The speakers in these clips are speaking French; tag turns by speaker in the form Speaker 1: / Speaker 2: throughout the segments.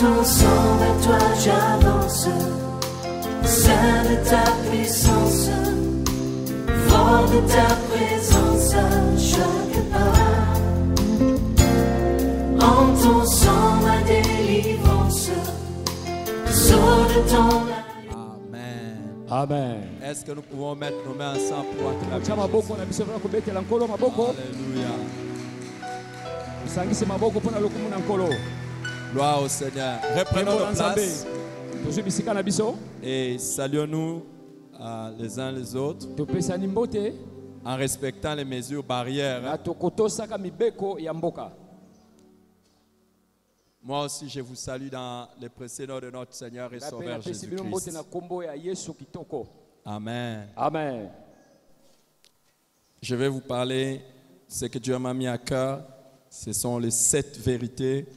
Speaker 1: ton sang, vers toi j'avance. Saint de ta puissance, fort de ta présence à chaque pas. En ton sang, ma délivrance, sors de ton âme.
Speaker 2: Amen.
Speaker 3: Amen.
Speaker 2: Est-ce que nous pouvons mettre nos mains ensemble pour acclamer Jésus?
Speaker 3: Alléluia.
Speaker 2: Gloire au Seigneur. Reprenons nos places et saluons-nous les uns les autres en respectant les mesures barrières. Moi aussi, je vous salue dans le précieux nom de notre Seigneur et Sauveur Jésus-Christ. Amen.
Speaker 3: Amen.
Speaker 2: Je vais vous parler de ce que Dieu m'a mis à cœur. Ce sont les 7 vérités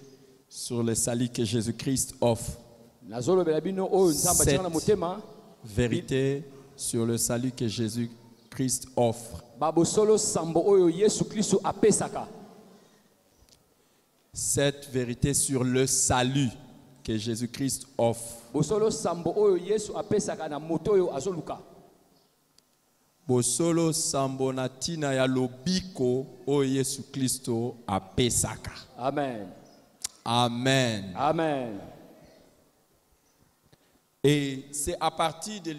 Speaker 2: sur le salut que Jésus-Christ offre. 7 vérités sur le salut que Jésus-Christ offre. 7 vérités sur le salut que Jésus-Christ offre. Bosolo sambo na tina ya lobiko o Yesu Kristo apesaka.
Speaker 3: Amen.
Speaker 2: Amen.
Speaker 3: Amen.
Speaker 2: Et c'est à partir de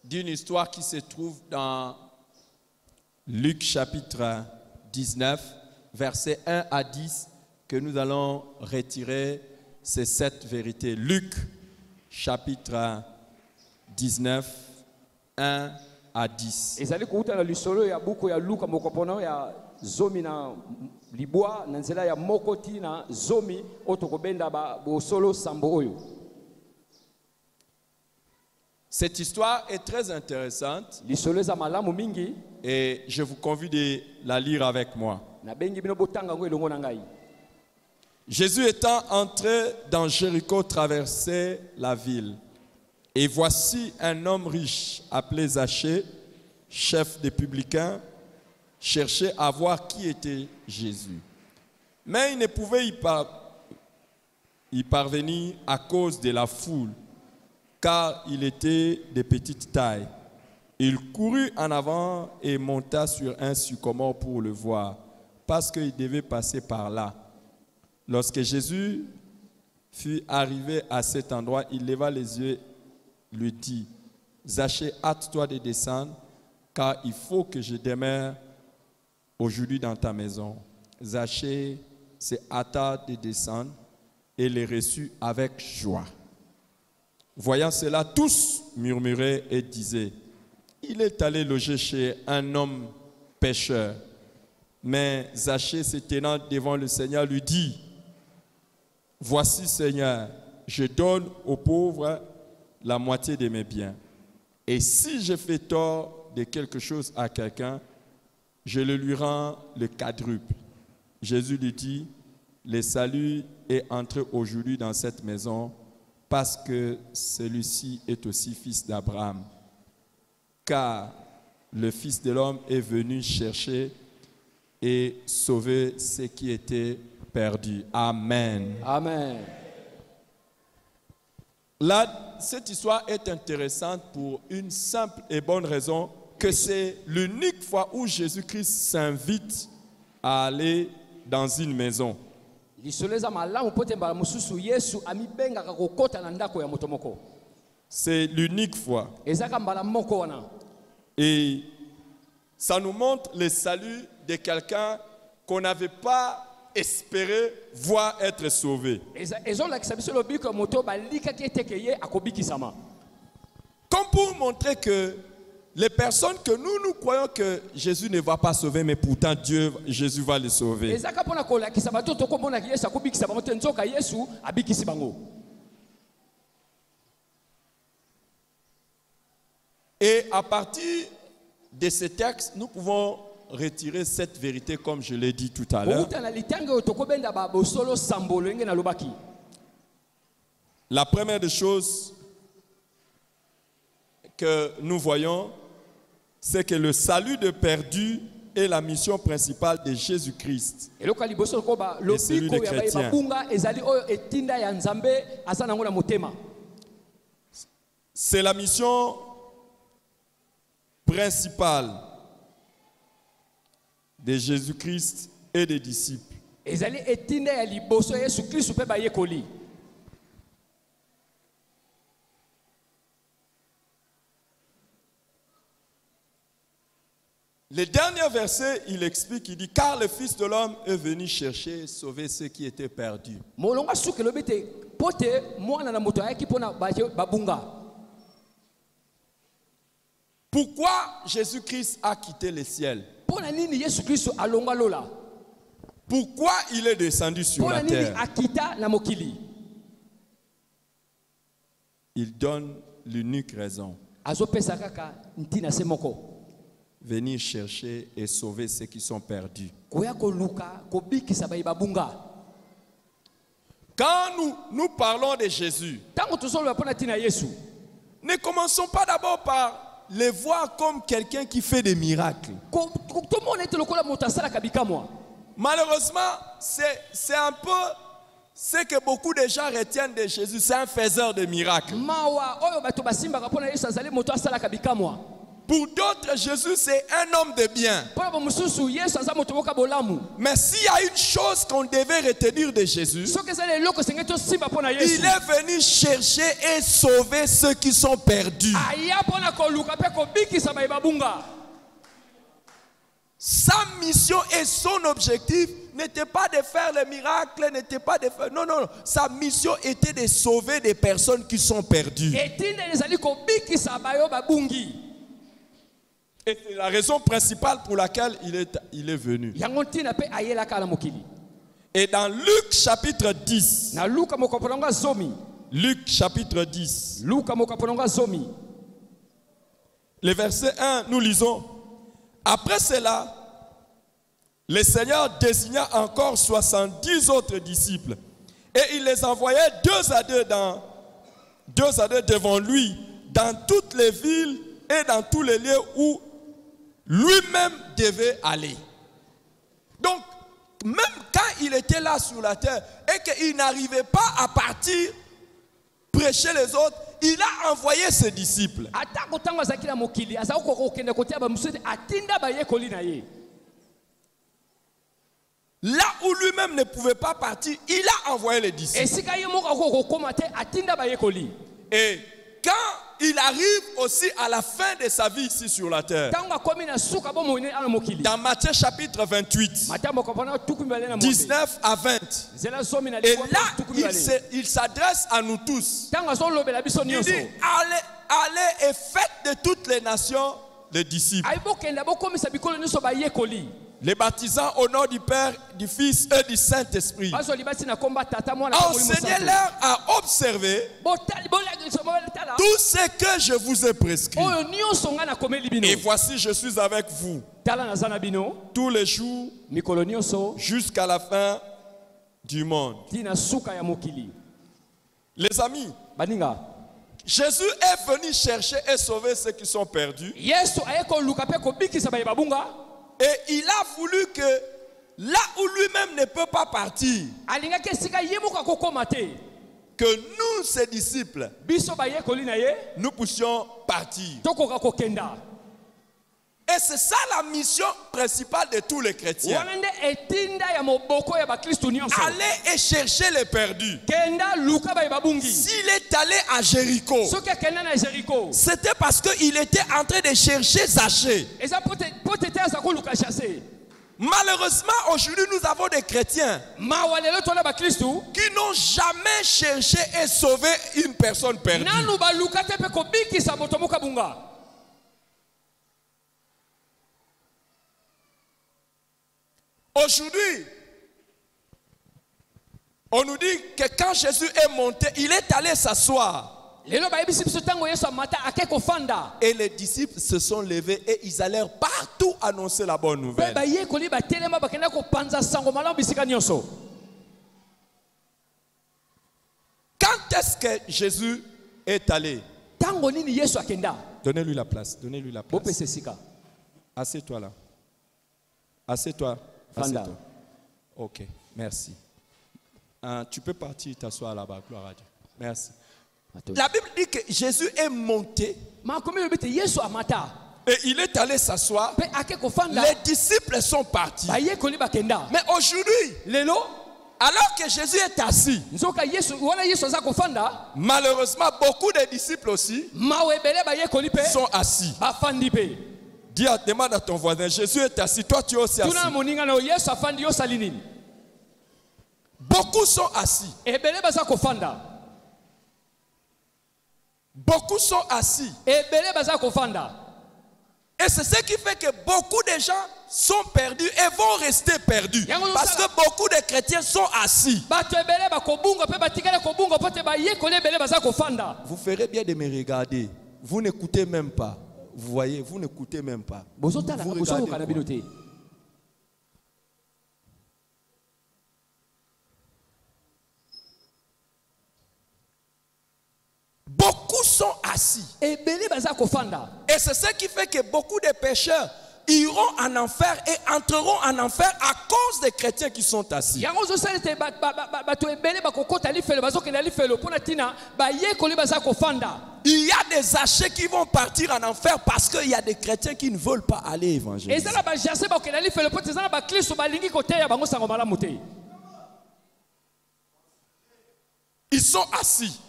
Speaker 2: d'une histoire qui se trouve dans Luc chapitre 19, versets 1 à 10, que nous allons retirer ces 7 vérités. Luc chapitre 19, 1 à 10. Cette histoire est très intéressante et je vous convie de la lire avec moi. Jésus étant entré dans Jéricho traversait la ville. Et voici un homme riche appelé Zachée, chef des publicains, cherchait à voir qui était Jésus. Mais il ne pouvait y parvenir à cause de la foule, car il était de petite taille. Il courut en avant et monta sur un sycomore pour le voir, parce qu'il devait passer par là. Lorsque Jésus fut arrivé à cet endroit, il leva les yeux, lui dit, Zachée, hâte-toi de descendre, car il faut que je demeure aujourd'hui dans ta maison. Zachée se hâta de descendre et les reçut avec joie. Voyant cela, tous murmuraient et disaient, il est allé loger chez un homme pécheur. Mais Zachée, se tenant devant le Seigneur, lui dit, voici, Seigneur, je donne aux pauvres la moitié de mes biens. Et si je fais tort de quelque chose à quelqu'un, je le lui rends le quadruple. Jésus lui dit, le salut est entré aujourd'hui dans cette maison parce que celui-ci est aussi fils d'Abraham. Car le Fils de l'homme est venu chercher et sauver ce qui était perdu. Amen.
Speaker 3: Amen.
Speaker 2: Là, cette histoire est intéressante pour une simple et bonne raison, que c'est l'unique fois où Jésus-Christ s'invite à aller dans une maison. C'est l'unique fois. Et ça nous montre le salut de quelqu'un qu'on n'avait pas espéré voir être sauvé. Comme pour montrer que les personnes que nous croyons que Jésus ne va pas sauver, mais pourtant Jésus va les sauver. Et à partir de ce texte, nous pouvons retirer cette vérité comme je l'ai dit tout à l'heure. La première des choses que nous voyons, c'est que le salut de perdu est la mission principale de Jésus-Christ.
Speaker 3: eloko ya liboso lokoba
Speaker 2: celui
Speaker 3: lobiko
Speaker 2: des
Speaker 3: ya
Speaker 2: chrétiens.
Speaker 3: babunga ezali oyo etinda ya nzambe aza nango na motema.
Speaker 2: C'est la mission principale de Jésus-Christ et des disciples.
Speaker 3: ezali etinda ya liboso ya Yesu Kristo mpe bayekoli.
Speaker 2: Le dernier verset, il explique, il dit, car le Fils de l'homme est venu chercher et sauver ceux qui étaient perdus.
Speaker 3: molonga suki lobi te po te mwana na moto ayaki mpona babunga.
Speaker 2: Pourquoi Jésus-Christ a quitté le ciel?
Speaker 3: Mpona nini Yesu Kristo alonga lola?
Speaker 2: Pourquoi il est descendu sur
Speaker 3: Mpona
Speaker 2: la
Speaker 3: nini
Speaker 2: terre?
Speaker 3: akita na mokili?
Speaker 2: Il donne l'unique raison.
Speaker 3: azopesa kaka ntina se moko.
Speaker 2: Venir chercher et sauver ceux qui sont perdus.
Speaker 3: koya koluka kobikisa bayi babunga.
Speaker 2: Quand nous parlons de Jésus,
Speaker 3: Tango tozoloba mpona ntina Yesu,
Speaker 2: ne commençons pas d'abord par le voir comme quelqu'un qui fait des miracles.
Speaker 3: tomona ete lokola moto asalaka bikamwa.
Speaker 2: Malheureusement, c'est un peu ce que beaucoup de gens retiennent de Jésus. C'est un faiseur de miracles.
Speaker 3: mawa oyo bato basimbaka mpona Yesu azali moto asalaka bikamwa.
Speaker 2: Pour d'autres, Jésus, c'est un homme de bien.
Speaker 3: mpona bamosusu Yesu aza moto moka bolamu.
Speaker 2: Mais s'il y a une chose qu'on devait retenir de Jésus,
Speaker 3: soki ezali eloko esengeli tosimba mpona Yesu,
Speaker 2: il est venu chercher et sauver ceux qui sont perdus.
Speaker 3: aya mpona koluka mpe kobikisa bayi babunga.
Speaker 2: Sa mission et son objectif n'était pas de faire les miracles, n'était pas de faire... Non, non, non. Sa mission était de sauver des personnes qui sont perdues.
Speaker 3: etinda ezali kobikisa bayo babungi.
Speaker 2: Et c'est la raison principale pour laquelle il est venu.
Speaker 3: yango ntina mpe ayelaka na mokili.
Speaker 2: Et dans Luc chapitre 10,
Speaker 3: na luka mokopo nango azomi.
Speaker 2: Luc chapitre 10,
Speaker 3: luka mokopo nango azomi.
Speaker 2: le verset 1, nous lisons. Après cela, le Seigneur désigna encore 70 autres disciples et il les envoyait deux à deux devant lui dans toutes les villes et dans tous les lieux où lui-même devait aller. Donc, même quand il était là sur la terre et qu'il n'arrivait pas à partir prêcher les autres, il a envoyé ses disciples.
Speaker 3: atako ntango azalaki na mokili azalaki kokende kotia bamosusu ete atinda bayekoli na ye.
Speaker 2: Là où lui-même ne pouvait pas partir, il a envoyé les disciples.
Speaker 3: esika ye moko akoki kokoma te atinda bayekoli.
Speaker 2: Et quand il arrive aussi à la fin de sa vie ici sur la terre,
Speaker 3: ntango akomi na suka bomoi na mokili,
Speaker 2: dans Matthieu chapitre 28,
Speaker 3: mata mokopo na tuku mibale na mwambe.
Speaker 2: 19 à 20,
Speaker 3: nzela zomi na
Speaker 2: et
Speaker 3: liboa
Speaker 2: là,
Speaker 3: tuku mibale.
Speaker 2: il s'adresse à nous tous.
Speaker 3: ntango azolobela biso
Speaker 2: Il dit,
Speaker 3: nyonso,
Speaker 2: allez et faites de toutes les nations les disciples,
Speaker 3: ayi bokenda bokomisa bikolo nyonso bayekoli.
Speaker 2: les baptisant au nom du Père, du Fils et du Saint-Esprit.
Speaker 3: bazoli basi na komba tata mwana na Molimo Santo.
Speaker 2: Enseignez-leur à observer tout ce que je vous ai prescrit.
Speaker 3: oyo nyonso nga nakomeli bino.
Speaker 2: Et voici, je suis avec vous
Speaker 3: tala naza na bino
Speaker 2: tous les jours
Speaker 3: mikolo nyonso
Speaker 2: jusqu'à la fin du monde.
Speaker 3: tina suka ya mokili.
Speaker 2: Les amis,
Speaker 3: baninga,
Speaker 2: Jésus est venu chercher et sauver ceux qui sont perdus.
Speaker 3: yesu aye koluka mpe kobikisa baye babunga.
Speaker 2: Et il a voulu que là où lui-même ne peut pas partir,
Speaker 3: alingaki esika ye moko akokoma te,
Speaker 2: que nous, ses disciples,
Speaker 3: biso bayekoli na ye
Speaker 2: nous puissions partir.
Speaker 3: tokoka kokenda.
Speaker 2: Et c'est ça la mission principale de tous les chrétiens.
Speaker 3: wana nde etinda ya moboko ya bakristu nyonso.
Speaker 2: Aller et chercher les perdus.
Speaker 3: kenda luka baye babungi.
Speaker 2: S'il est allé à Jéricho,
Speaker 3: soki akenda na Jericho,
Speaker 2: c'était parce qu'il était en train de chercher Zachée.
Speaker 3: eza po tete aza koluka chasse.
Speaker 2: Malheureusement, aujourd'hui, nous avons des chrétiens
Speaker 3: mawa lelo tona bakristu
Speaker 2: qui n'ont jamais cherché et sauvé une personne perdue.
Speaker 3: nanu baluka te mpe kobikisa moto moko abunga.
Speaker 2: Aujourd'hui, on nous dit que quand Jésus est monté, il est allé s'asseoir.
Speaker 3: lelo bayebisi biso ntango yesu amata ake kofanda,
Speaker 2: Et les disciples se sont levés et ils allèrent partout annoncer la bonne
Speaker 3: mpe
Speaker 2: nouvelle.
Speaker 3: bayekoli batelema bakenda kopanza sango malamu bisika nyonso.
Speaker 2: Quand est-ce que Jésus est allé?
Speaker 3: ntango nini yesu akenda?
Speaker 2: Donnez-lui la place. Donnez-lui la place.
Speaker 3: bopesa esika.
Speaker 2: Assieds-toi là. Assieds-toi.
Speaker 3: Fanda.
Speaker 2: Assieds-toi. Ok, merci. Tu peux partir t'asseoir là-bas, gloire à Dieu. Merci. La Bible dit que Jésus est monté et il est allé s'asseoir. Les disciples sont partis. Mais aujourd'hui, alors que Jésus est assis, malheureusement, beaucoup de disciples aussi sont assis. Dis, demande à ton voisin, Jésus est assis, toi tu es aussi assis. Beaucoup sont assis. Beaucoup sont assis. Et c'est ce qui fait que beaucoup de gens sont perdus et vont rester perdus. Parce que beaucoup de chrétiens sont assis. Vous ferez bien de me regarder. Vous n'écoutez même pas. Vous voyez, vous n'écoutez même pas. Vous regardez quoi? Beaucoup sont assis. Et c'est ce qui fait que beaucoup de pécheurs iront en enfer et entreront en enfer à cause des chrétiens qui sont assis. Il y a des hachés qui vont partir en enfer parce qu'il y a des chrétiens qui ne veulent pas aller évangéliser. Ils sont assis.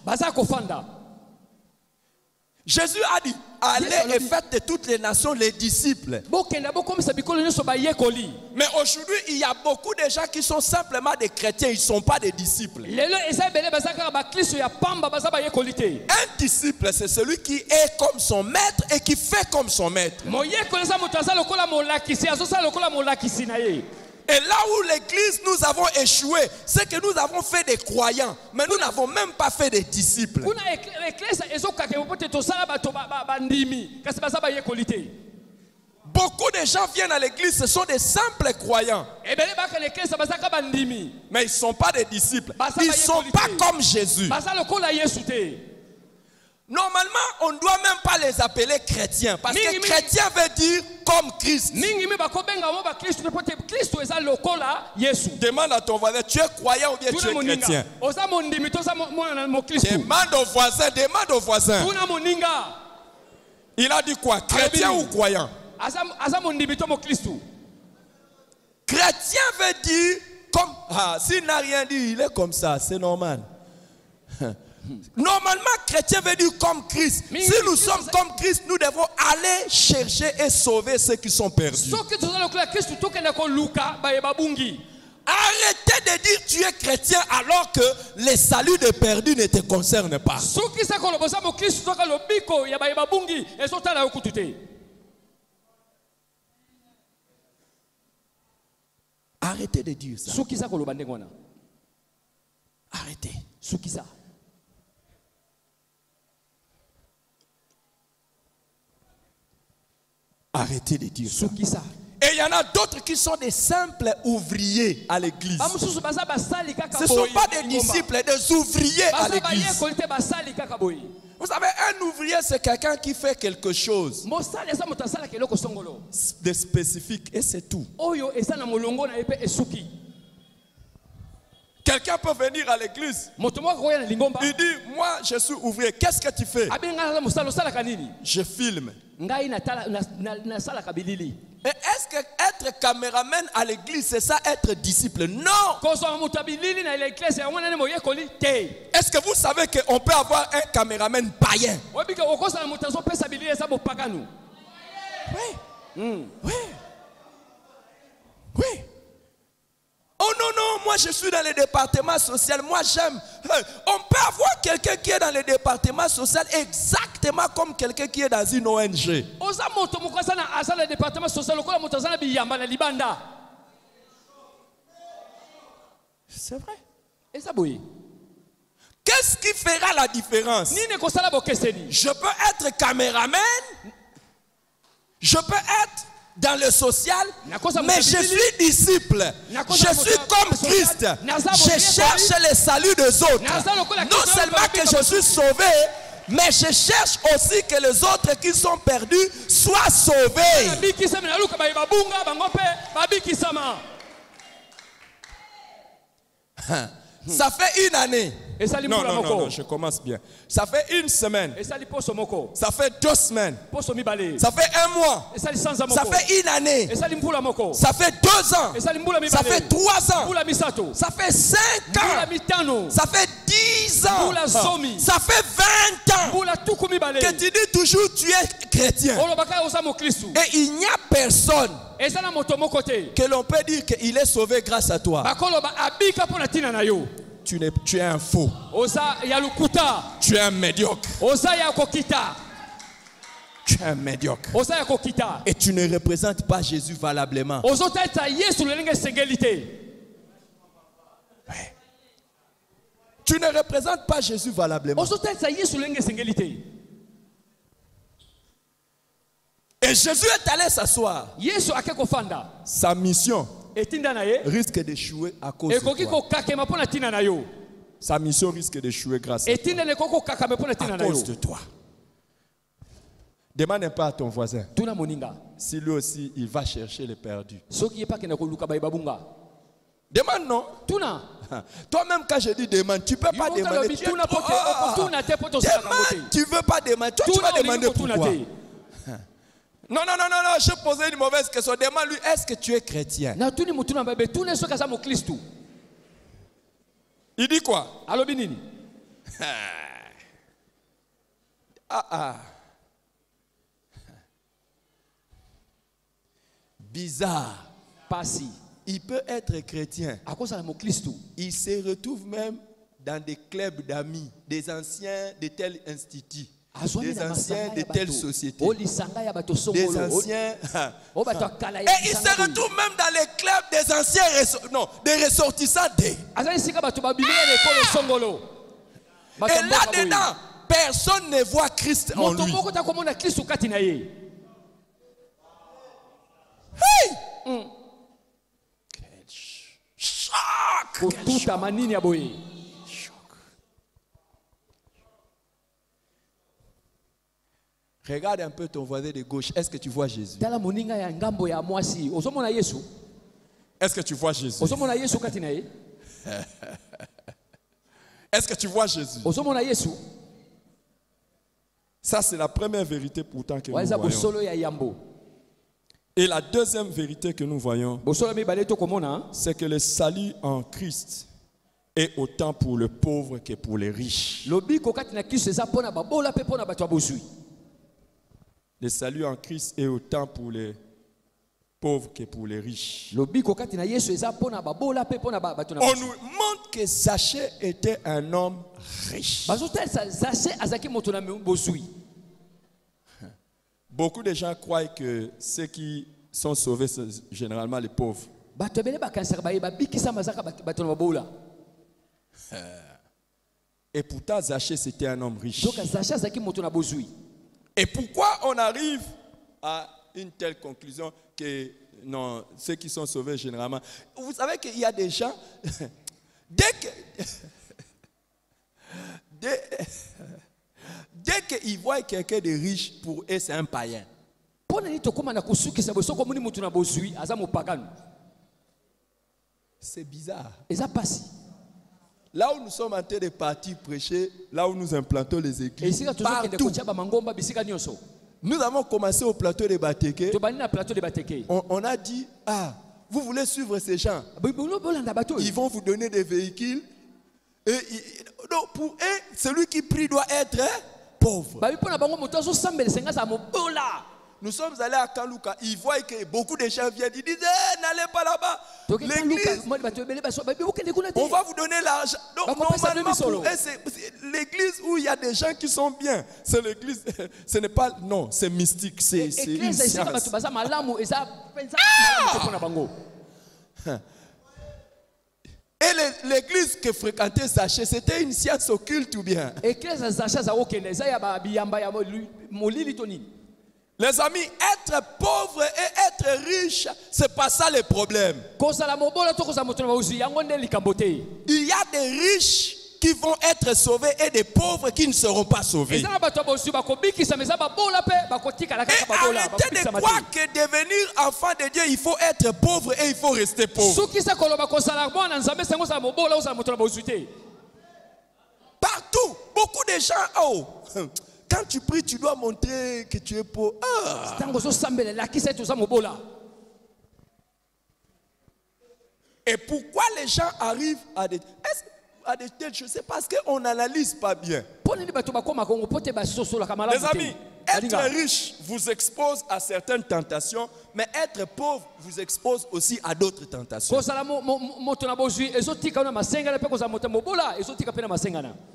Speaker 2: Jésus a dit, allez et faites de toutes les nations les disciples. Mais aujourd'hui, il y a beaucoup de gens qui sont simplement des chrétiens, ils ne sont pas des disciples. Un disciple, c'est celui qui est comme son maître et qui fait comme son maître. Et là où l'église nous avons échoué, c'est que nous avons fait des croyants, mais nous n'avons même pas fait des disciples. Beaucoup de gens viennent à l'église, ce sont des simples croyants. Mais ils ne sont pas des disciples. Ils ne sont pas comme Jésus. Normalement, on ne doit même pas les appeler chrétiens. Parce que chrétien veut dire comme Christ. Demande à ton voisin, tu es croyant ou bien tu es chrétien? Demande au voisin. Il a dit quoi? Chrétien ou croyant? Chrétien veut dire comme... s'il n'a rien dit, il est comme ça, c'est normal. Normalement, chrétien veut dire comme Christ. Si nous sommes comme Christ, nous devons aller chercher et sauver ceux qui sont perdus. Arrêtez de dire tu es chrétien alors que les saluts des perdus ne te concernent pas. Arrêtez de dire ça. Arrêtez. Arrêtez de dire ça. Et il y en a d'autres qui sont des simples ouvriers à l'église. Ce ne sont pas des disciples, des ouvriers à l'église. Vous savez, un ouvrier, c'est quelqu'un qui fait quelque chose de spécifique et c'est tout. Quelqu'un peut venir à l'église. Il dit, moi je suis ouvrier. Qu'est-ce que tu fais? Je filme. Et est-ce que être caméraman à l'église, c'est ça être disciple? Non. Est-ce que vous savez qu'on peut avoir un caméraman païen? Oui. Oh non, moi je suis dans le département social, moi j'aime. On peut avoir quelqu'un qui est dans le département social exactement comme quelqu'un qui est dans une ONG. C'est vrai. Qu'est-ce qui fera la différence? Je peux être caméraman, je peux être dans le social, mais je suis disciple. Je suis comme Christ. Je cherche le salut des autres. Non seulement que je suis sauvé, Mais je cherche aussi que les autres qui sont perdus soient sauvés. Ça fait une année. Non, je commence bien. Ça fait une semaine. Ça fait 2 semaines. Ça fait 1 mois. Ça fait une année. Ça fait 2 ans. Ça fait 3 ans. Ça fait 5 ans. Ça fait 10 ans. Ça fait 20 ans. Que tu dis toujours tu es chrétien. Et il n'y a personne que l'on peut dire qu'il est sauvé grâce à toi. Tu es un faux. Tu es un médiocre. Tu es un médiocre. Et tu ne représentes pas Jésus valablement. Ouais. Tu ne représentes pas Jésus valablement. Et Jésus est allé s'asseoir. Sa mission risque d'échouer à cause de toi. Sa mission risque d'échouer grâce à cause de toi. Demande pas à ton voisin si lui aussi il va chercher les perdus. Demande non. Toi-même quand je dis demande, tu ne peux pas demander. Tu ne veux pas demander. Toi, tu vas demander pourquoi. Non, je posais une mauvaise question. Demande-lui, est-ce que tu es chrétien? Il dit quoi? Bizarre. Il peut être chrétien. Il se retrouve même dans des clubs d'amis, des anciens de tel institut. Des anciens de telle société. Des anciens. Et il se retrouve même dans les clubs des anciens. Des ressortissants des. Et là-dedans, personne ne voit Christ en lui. Hey! Quel choc! Regarde un peu ton voisin de gauche. Est-ce que tu vois Jésus? Est-ce que tu vois Jésus? Est-ce que tu vois Jésus? Ça, c'est la première vérité pourtant que nous voyons. Et la deuxième vérité que nous voyons, c'est que le salut en Christ est autant pour le pauvre que pour les riches. Le salut en Christ est autant pour les pauvres que pour les riches. On nous montre que Zachée était un homme riche. Beaucoup de gens croient que ceux qui sont sauvés sont généralement les pauvres. Et pourtant Zachée c'était un homme riche. Et pourquoi on arrive à une telle conclusion que non, ceux qui sont sauvés généralement. Vous savez qu'il y a des gens, dès qu'ils voient quelqu'un de riche, pour eux c'est un païen. C'est bizarre. Là où nous sommes en train de partir prêcher, là où nous implantons les églises, partout. Nous avons commencé au plateau de Bateke. On a dit, vous voulez suivre ces gens? Ils vont vous donner des véhicules. Et, donc pour eux, celui qui prie doit être pauvre. Nous sommes allés à Kaluka, ils voient que beaucoup de gens viennent, ils disent n'allez pas là-bas. L'église, on va vous donner l'argent. Donc normalement pour eux, c'est l'église où il y a des gens qui sont bien. C'est l'église, ce n'est pas, non, c'est mystique, c'est une science. Et l'église que fréquentait Zachée, c'était une science occulte ou bien? Les amis, être pauvre et être riche, c'est pas ça le problème. Il y a des riches qui vont être sauvés et des pauvres qui ne seront pas sauvés. Et arrêtez de croire que devenir enfant de Dieu, il faut être pauvre et il faut rester pauvre. Partout, beaucoup de gens, oh, quand tu pries, tu dois montrer que tu es pauvre. Ah. Et pourquoi les gens arrivent à des telles choses? C'est parce qu'on n'analyse pas bien. Les amis, être riche vous expose à certaines tentations, mais être pauvre vous expose aussi à d'autres tentations.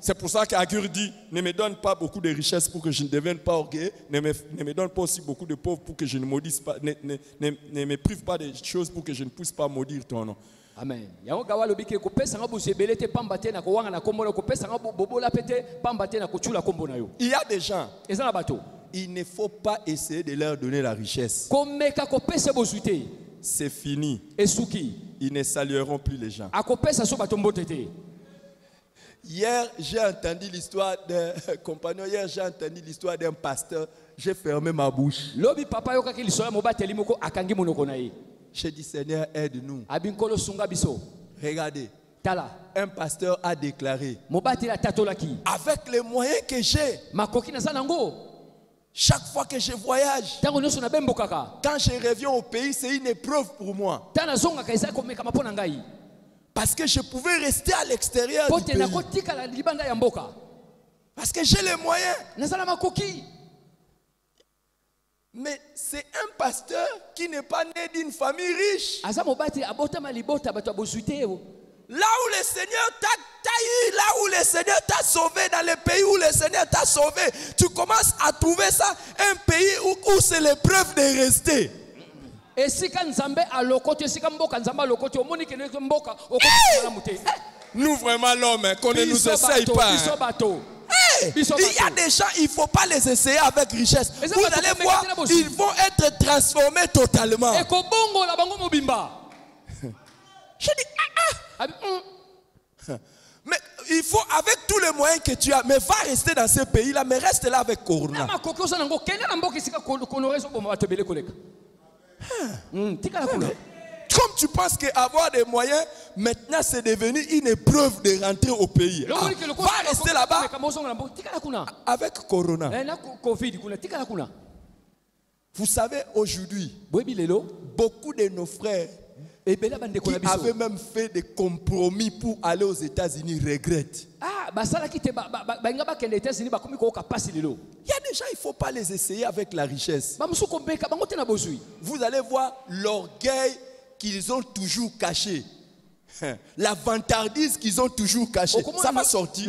Speaker 2: C'est pour ça qu'Agur dit, ne me donne pas beaucoup de richesses pour que je ne devienne pas orgueilleux, ne me donne pas aussi beaucoup de pauvres pour que je ne maudisse pas, ne me prive pas de choses pour que je ne puisse pas maudire ton nom.
Speaker 3: Amen. Il
Speaker 2: y a des gens, il ne faut pas essayer de leur donner la richesse. C'est fini. Ils ne salueront plus les gens. Hier, j'ai entendu l'histoire d'un compagnon. Hier, j'ai entendu l'histoire d'un pasteur. J'ai fermé ma bouche. J'ai dit, Seigneur, aide-nous. Regardez. Un pasteur a déclaré, avec les moyens que j'ai, chaque fois que je voyage, quand je reviens au pays, c'est une épreuve pour moi. Parce que je pouvais rester à l'extérieur du pays. Parce que j'ai les moyens. Mais c'est un pasteur qui n'est pas né d'une famille riche. Là où le Seigneur t'a eu, là où le Seigneur t'a sauvé, dans le pays où le Seigneur t'a sauvé, tu commences à trouver ça un pays où c'est l'épreuve de rester. Nous vraiment l'homme, qu'on ne nous essaye pas. Il y a des gens, il ne faut pas les essayer avec richesse. Vous allez voir, ils vont être transformés totalement. Je dis, mais il faut, avec tous les moyens que tu as, mais va rester dans ce pays-là, mais reste là avec Corona. Comme tu penses qu'avoir des moyens, maintenant c'est devenu une épreuve de rentrer au pays. Va rester là-bas avec Corona. Vous savez, aujourd'hui, beaucoup de nos frères qui avaient même fait des compromis pour aller aux États-Unis regrettent. Il y a des gens, il ne faut pas les essayer avec la richesse. Vous allez voir l'orgueil qu'ils ont toujours caché. La vantardise qu'ils ont toujours cachée. Ça va sortir.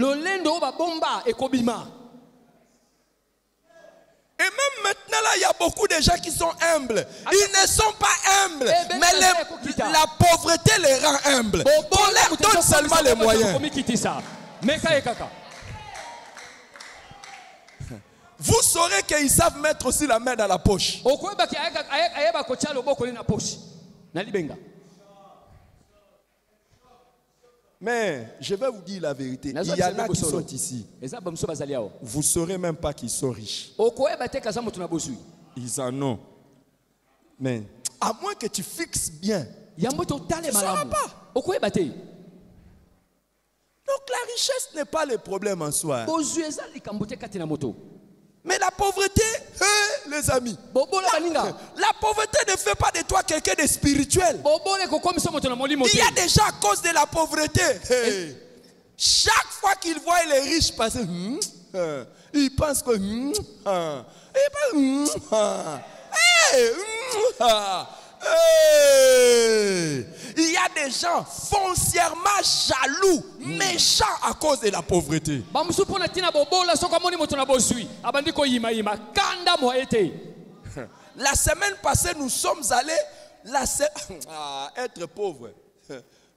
Speaker 2: Et même maintenant, là, il y a beaucoup de gens qui sont humbles. Ils ne sont pas humbles, mais la pauvreté les rend humbles. On leur donne seulement les moyens. Vous saurez qu'ils savent mettre aussi la main dans la poche. Mais je vais vous dire la vérité. Il y en a qui sont ici. Vous ne saurez même pas qu'ils sont riches. Ils en ont. Mais à moins que tu fixes bien, tu ne sauras pas. Donc la richesse n'est pas le problème en soi. Mais la pauvreté, les amis, la pauvreté ne fait pas de toi quelqu'un de spirituel. Il y a des gens à cause de la pauvreté. Chaque fois qu'ils voient les riches passer, ils pensent que... Il y a des gens foncièrement jaloux, méchants à cause de la pauvreté. La semaine passée, nous sommes allés être pauvre.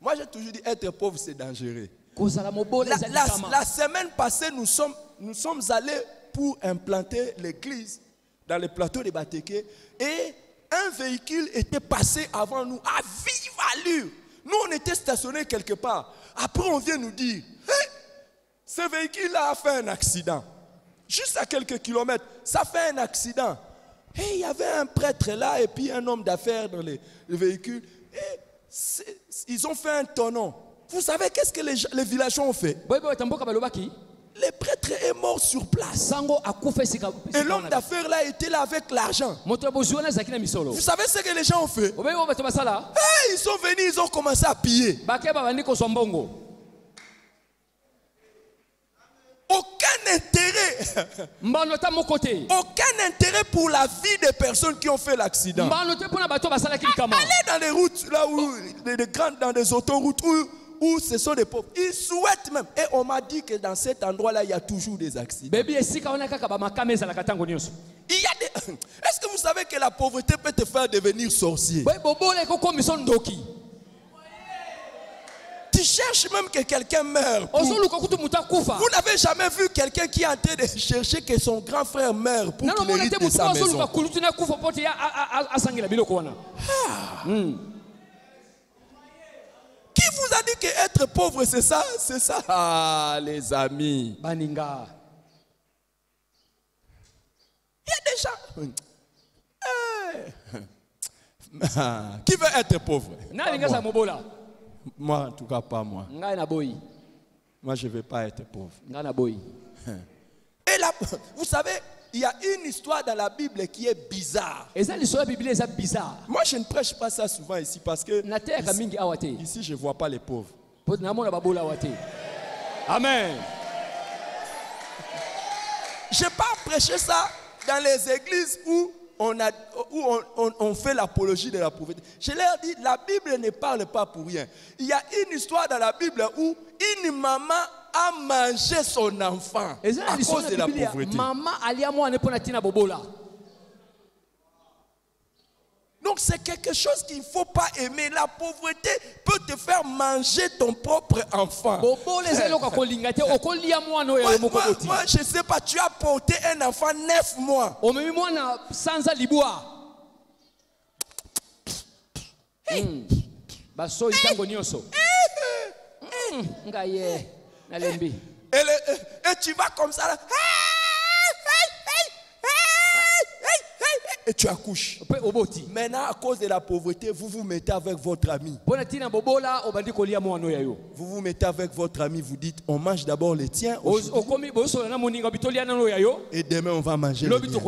Speaker 2: Moi, j'ai toujours dit être pauvre, c'est dangereux. La semaine passée, nous sommes allés pour implanter l'église dans le plateau de Batéké et un véhicule était passé avant nous à vive allure. Nous, on était stationnés quelque part. Après, on vient nous dire, hey, Ce véhicule-là a fait un accident. Juste à quelques kilomètres, ça fait un accident. Et il y avait un prêtre là et puis un homme d'affaires dans le véhicule. Et ils ont fait un tonneau. Vous savez qu'est-ce que les villageois ont fait? Le prêtre est mort sur place. Et l'homme d'affaires là était là avec l'argent. Vous savez ce que les gens ont fait? Hey, ils sont venus, ils ont commencé à piller. Aucun intérêt. Aucun intérêt pour la vie des personnes qui ont fait l'accident. Allez dans les routes là où dans des autoroutes où ce sont des pauvres. Ils souhaitent même. Et on m'a dit que dans cet endroit-là, il y a toujours des accidents. Il y a des... Est-ce que vous savez que la pauvreté peut te faire devenir sorcier? Tu cherches même que quelqu'un meure. Vous n'avez jamais vu quelqu'un qui est en train de chercher que son grand frère meure pour qu'il hérite de sa maison. Qui vous a dit qu'être pauvre c'est ça? C'est ça. Ah, les amis.
Speaker 3: Baninga.
Speaker 2: Il y a des gens. Qui veut être pauvre? Moi, en tout cas, pas moi. Moi, je ne veux pas être pauvre. Et là, vous savez, il y a une histoire dans la Bible qui est bizarre. Moi, je ne prêche pas ça souvent ici parce que ici je ne vois pas les pauvres.
Speaker 3: Amen.
Speaker 2: Je n'ai pas prêché ça dans les églises où on fait l'apologie de la pauvreté. Je leur dis, la Bible ne parle pas pour rien. Il y a une histoire dans la Bible où une maman a mangé son enfant à cause de la pauvreté. Donc c'est quelque chose qu'il ne faut pas aimer. La pauvreté peut te faire manger ton propre enfant. Moi, je ne sais pas, tu as porté un enfant 9 mois. Et tu vas comme ça là. Et tu accouches. Maintenant, à cause de la pauvreté, vous vous mettez avec votre ami. Vous vous mettez avec votre ami, vous dites, on mange d'abord les tiens. Et demain, on va manger les tiens.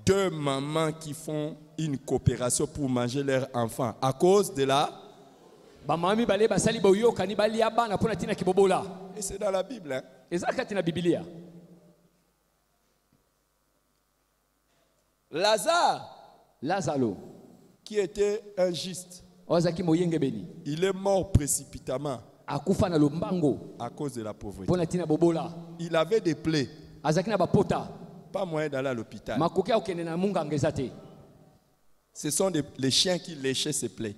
Speaker 2: Deux mamans qui font une coopération pour manger leurs enfants à cause de la... Et c'est dans la Bible. Hein? Lazare, qui était un juste, il est mort précipitamment à cause de la pauvreté. Il avait des plaies, pas moyen d'aller à l'hôpital. Ce sont les chiens qui léchaient ses plaies.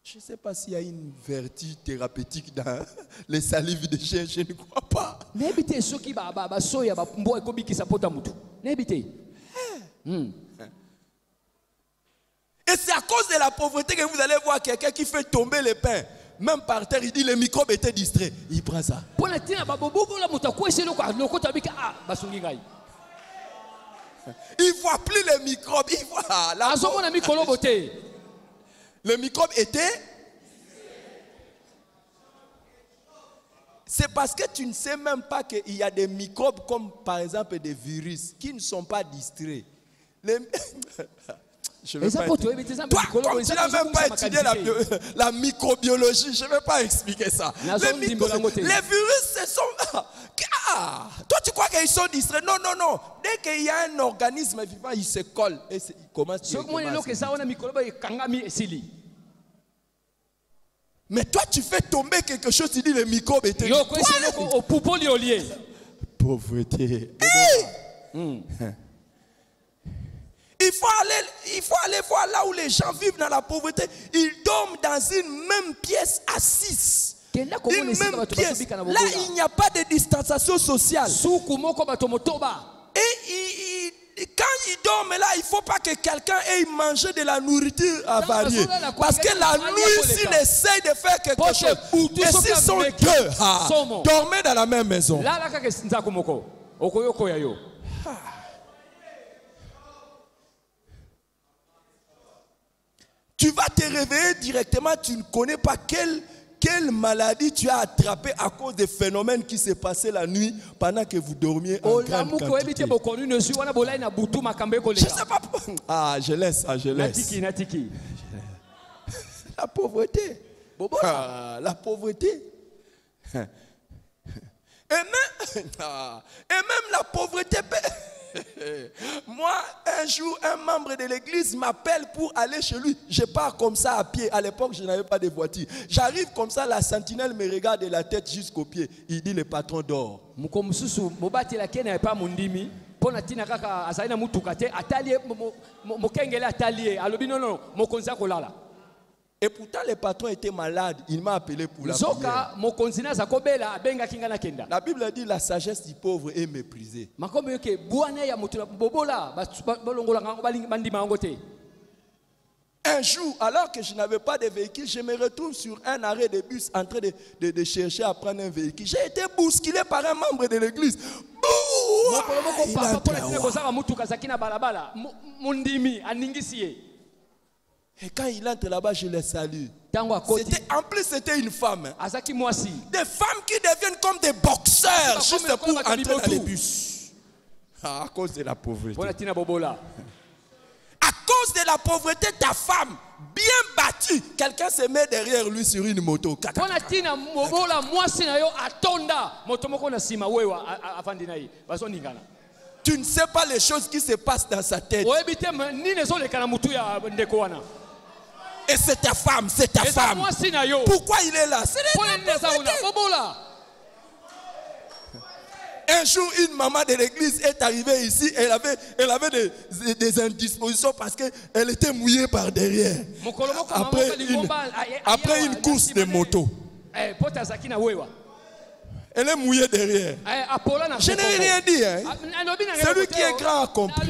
Speaker 2: Je ne sais pas s'il y a une vertu thérapeutique dans les salives des chiens, je ne crois pas. Et c'est à cause de la pauvreté que vous allez voir quelqu'un qui fait tomber les pains. Même par terre, il dit les microbes étaient distraits. Il prend ça. Il ne voit plus les microbes. Il voit le microbe était. C'est parce que tu ne sais même pas qu'il y a des microbes comme par exemple des virus qui ne sont pas distraits. Je veux pas toi, comme tu n'as même pas étudié la microbiologie, je ne vais pas expliquer ça. Les virus, ce sont... toi, tu crois qu'ils sont distraits? Non, non, non. Dès qu'il y a un organisme vivant, il se colle. Et il commence mais toi, tu fais tomber quelque chose, tu dis les microbes étaient... Pauvreté. Hey! Il faut aller voir là où les gens vivent dans la pauvreté. Ils dorment dans une même pièce à 6. Une même pièce. Là, il n'y a pas de distanciation sociale. Et quand il dort, là, il ne faut pas que quelqu'un ait mangé de la nourriture avariée. Parce que la nuit, s'il essaye de faire quelque chose, et s'ils sont deux, dormez dans la même maison. Tu vas te réveiller directement, tu ne connais pas quelle maladie tu as attrapé à cause des phénomènes qui s'est passé la nuit pendant que vous dormiez en grande quantité. Je sais pas. Ah, je laisse. La pauvreté. La pauvreté. Et même la pauvreté. Moi, un jour, un membre de l'église m'appelle pour aller chez lui. Je pars comme ça à pied. À l'époque, je n'avais pas de voiture. J'arrive comme ça, la sentinelle me regarde de la tête jusqu'aux pieds. Il dit, le patron dort. Et pourtant, le patron était malade. Il m'a appelé pour la prière. La Bible dit la sagesse du pauvre est méprisée. Un jour, alors que je n'avais pas de véhicule, je me retrouve sur un arrêt de bus en train de chercher à prendre un véhicule. J'ai été bousculé par un membre de l'église. Et quand il entre là-bas, je les salue. En plus, c'était une femme. Des femmes qui deviennent comme des boxeurs juste pour entrer dans les bus. À cause de la pauvreté. À cause de la pauvreté, ta femme, bien battue, quelqu'un se met derrière lui sur une moto. Tu ne sais pas les choses qui se passent dans sa tête. Et c'est ta femme, c'est ta femme. Pourquoi il est là? Un jour, une maman de l'église est arrivée ici. Elle avait des indispositions parce qu'elle était mouillée par derrière. Après une course de moto. Elle est mouillée derrière. Je n'ai rien dit. Celui qui est grand a compris.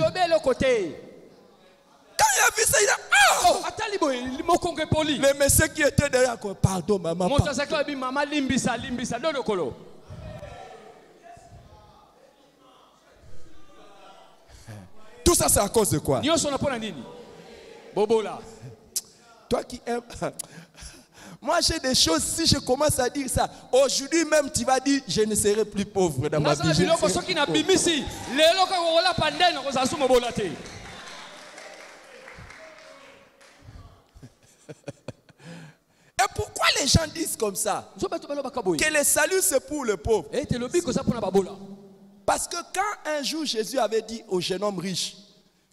Speaker 2: Quand il a vu ça, il a le monsieur qui était derrière, pardon maman. Tout ça c'est à cause de quoi? Toi qui aimes. Moi j'ai des choses, si je commence à dire ça, aujourd'hui même tu vas dire je ne serai plus pauvre dans ma vie. Et pourquoi les gens disent comme ça? Que le salut c'est pour le pauvre. Parce que quand un jour Jésus avait dit au jeune homme riche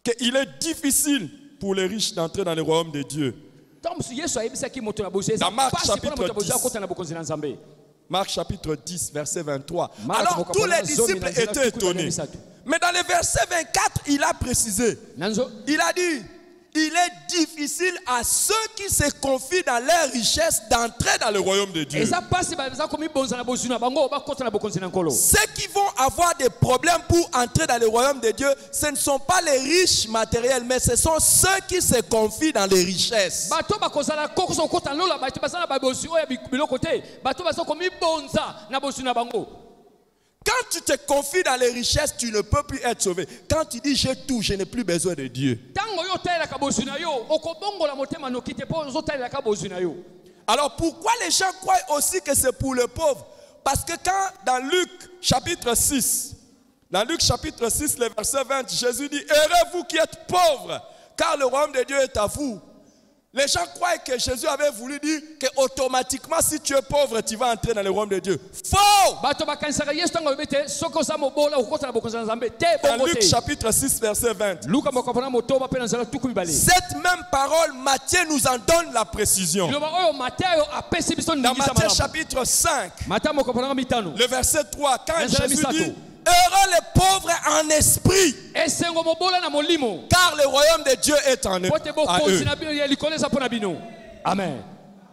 Speaker 2: qu'il est difficile pour les riches d'entrer dans le royaume de Dieu. Dans Marc chapitre 10, verset 23. Alors tous les disciples étaient étonnés. Mais dans le verset 24, il a précisé. Il a dit, il est difficile à ceux qui se confient dans leur richesse d'entrer dans le royaume de Dieu. Ceux qui vont avoir des problèmes pour entrer dans le royaume de Dieu, ce ne sont pas les riches matériels, mais ce sont ceux qui se confient dans les richesses. Quand tu te confies dans les richesses, tu ne peux plus être sauvé. Quand tu dis j'ai tout, je n'ai plus besoin de Dieu. Alors pourquoi les gens croient aussi que c'est pour le pauvre? Parce que quand dans Luc chapitre 6, le verset 20, Jésus dit, heureux vous qui êtes pauvres, car le royaume de Dieu est à vous. Les gens croient que Jésus avait voulu dire que automatiquement si tu es pauvre, tu vas entrer dans le royaume de Dieu. Faux! Dans Luc chapitre 6 verset 20. Cette même parole, Matthieu nous en donne la précision. Dans Matthieu chapitre 5, le verset 3, quand Jésus dit, heureux les pauvres en esprit, car le royaume de Dieu est en eux. Amen.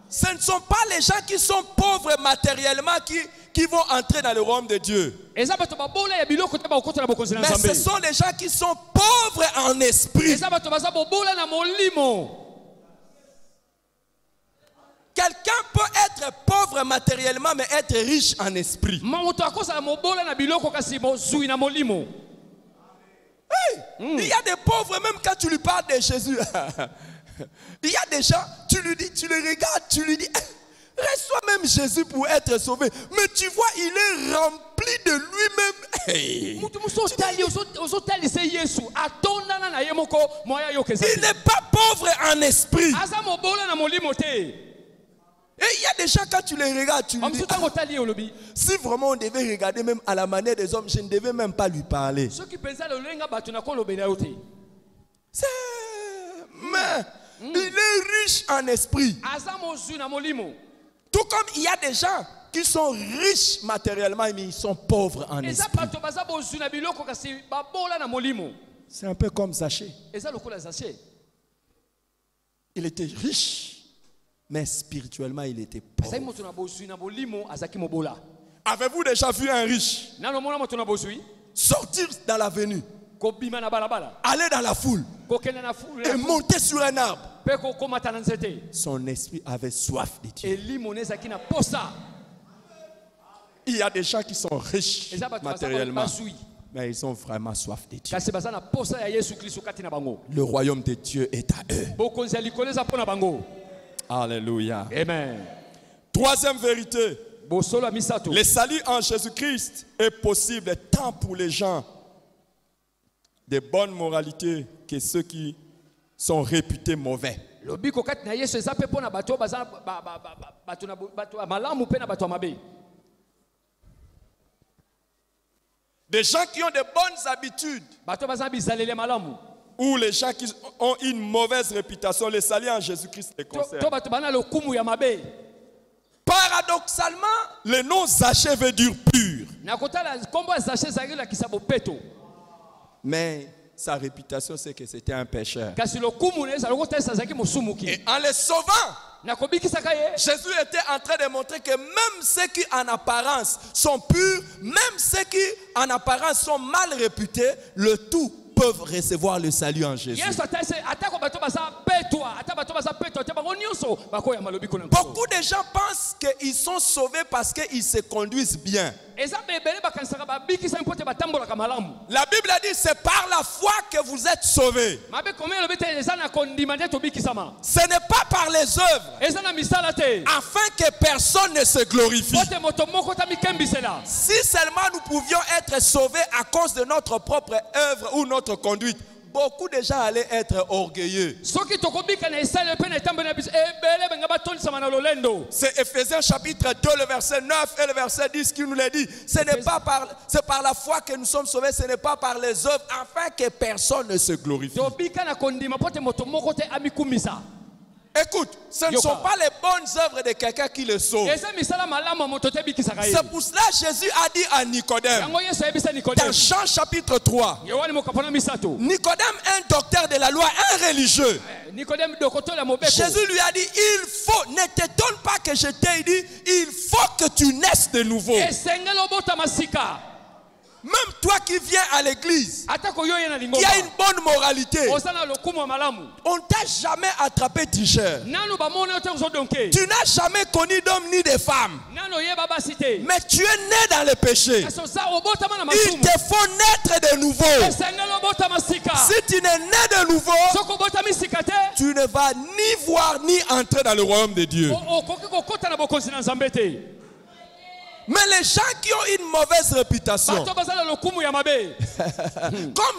Speaker 2: Ce ne sont pas les gens qui sont pauvres matériellement qui vont entrer dans le royaume de Dieu. Mais ce sont les gens qui sont pauvres en esprit. Quelqu'un peut être pauvre matériellement, mais être riche en esprit. Hey, il y a des pauvres, même quand tu lui parles de Jésus. Il y a des gens, tu lui dis, tu les regardes, tu lui dis, reçois même Jésus pour être sauvé. Mais tu vois, il est rempli de lui-même. Hey. Il n'est pas pauvre en esprit. Et il y a des gens, quand tu les regardes, tu lui dis, si vraiment on devait regarder même à la manière des hommes, je ne devais même pas lui parler. Mais il est riche en esprit. Tout comme il y a des gens qui sont riches matériellement, mais ils sont pauvres en esprit. C'est un peu comme Zachée. Il était riche, mais spirituellement, il était pauvre. Avez-vous déjà vu un riche sortir dans l'avenue, aller dans la foule et monter sur un arbre? Son esprit avait soif de Dieu. Il y a des gens qui sont riches matériellement, mais ils ont vraiment soif de Dieu. Le royaume de Dieu est à eux. Alléluia.
Speaker 3: Amen.
Speaker 2: Troisième vérité. Le salut en Jésus-Christ est possible tant pour les gens de bonne moralité que ceux qui sont réputés mauvais. Des gens qui ont de bonnes habitudes ou les gens qui ont une mauvaise réputation, le salut en Jésus-Christ les concerne. Paradoxalement, le nom Zachée veut dire pur. Mais sa réputation, c'est que c'était un pécheur. Et en le sauvant, Jésus était en train de montrer que même ceux qui en apparence sont purs, même ceux qui en apparence sont mal réputés, le tout peuvent recevoir le salut en Jésus. Beaucoup de gens pensent qu'ils sont sauvés parce qu'ils se conduisent bien. La Bible a dit c'est par la foi que vous êtes sauvés. Ce n'est pas par les œuvres, afin que personne ne se glorifie. Si seulement nous pouvions être sauvés à cause de notre propre œuvre ou notre conduite, beaucoup de gens allaient être orgueilleux. C'est Ephésiens chapitre 2, le verset 9 et le verset 10 qui nous le dit. C'est par la foi que nous sommes sauvés, ce n'est pas par les œuvres, afin que personne ne se glorifie. Écoute, ce ne sont pas les bonnes œuvres de quelqu'un qui le sauve. C'est pour cela que Jésus a dit à Nicodème, dans Jean chapitre 3, Nicodème, un docteur de la loi, un religieux. Jésus lui a dit, il faut, ne t'étonne pas que je t'ai dit, il faut que tu naisses de nouveau. Même toi qui viens à l'église, qui a une bonne moralité, on ne t'a jamais attrapé tricheur. Tu n'as jamais connu d'homme ni de femme. Mais tu es né dans le péché. Il te faut naître de nouveau. Si tu n'es né de nouveau, tu ne vas ni voir ni entrer dans le royaume de Dieu. Mais les gens qui ont une mauvaise réputation, comme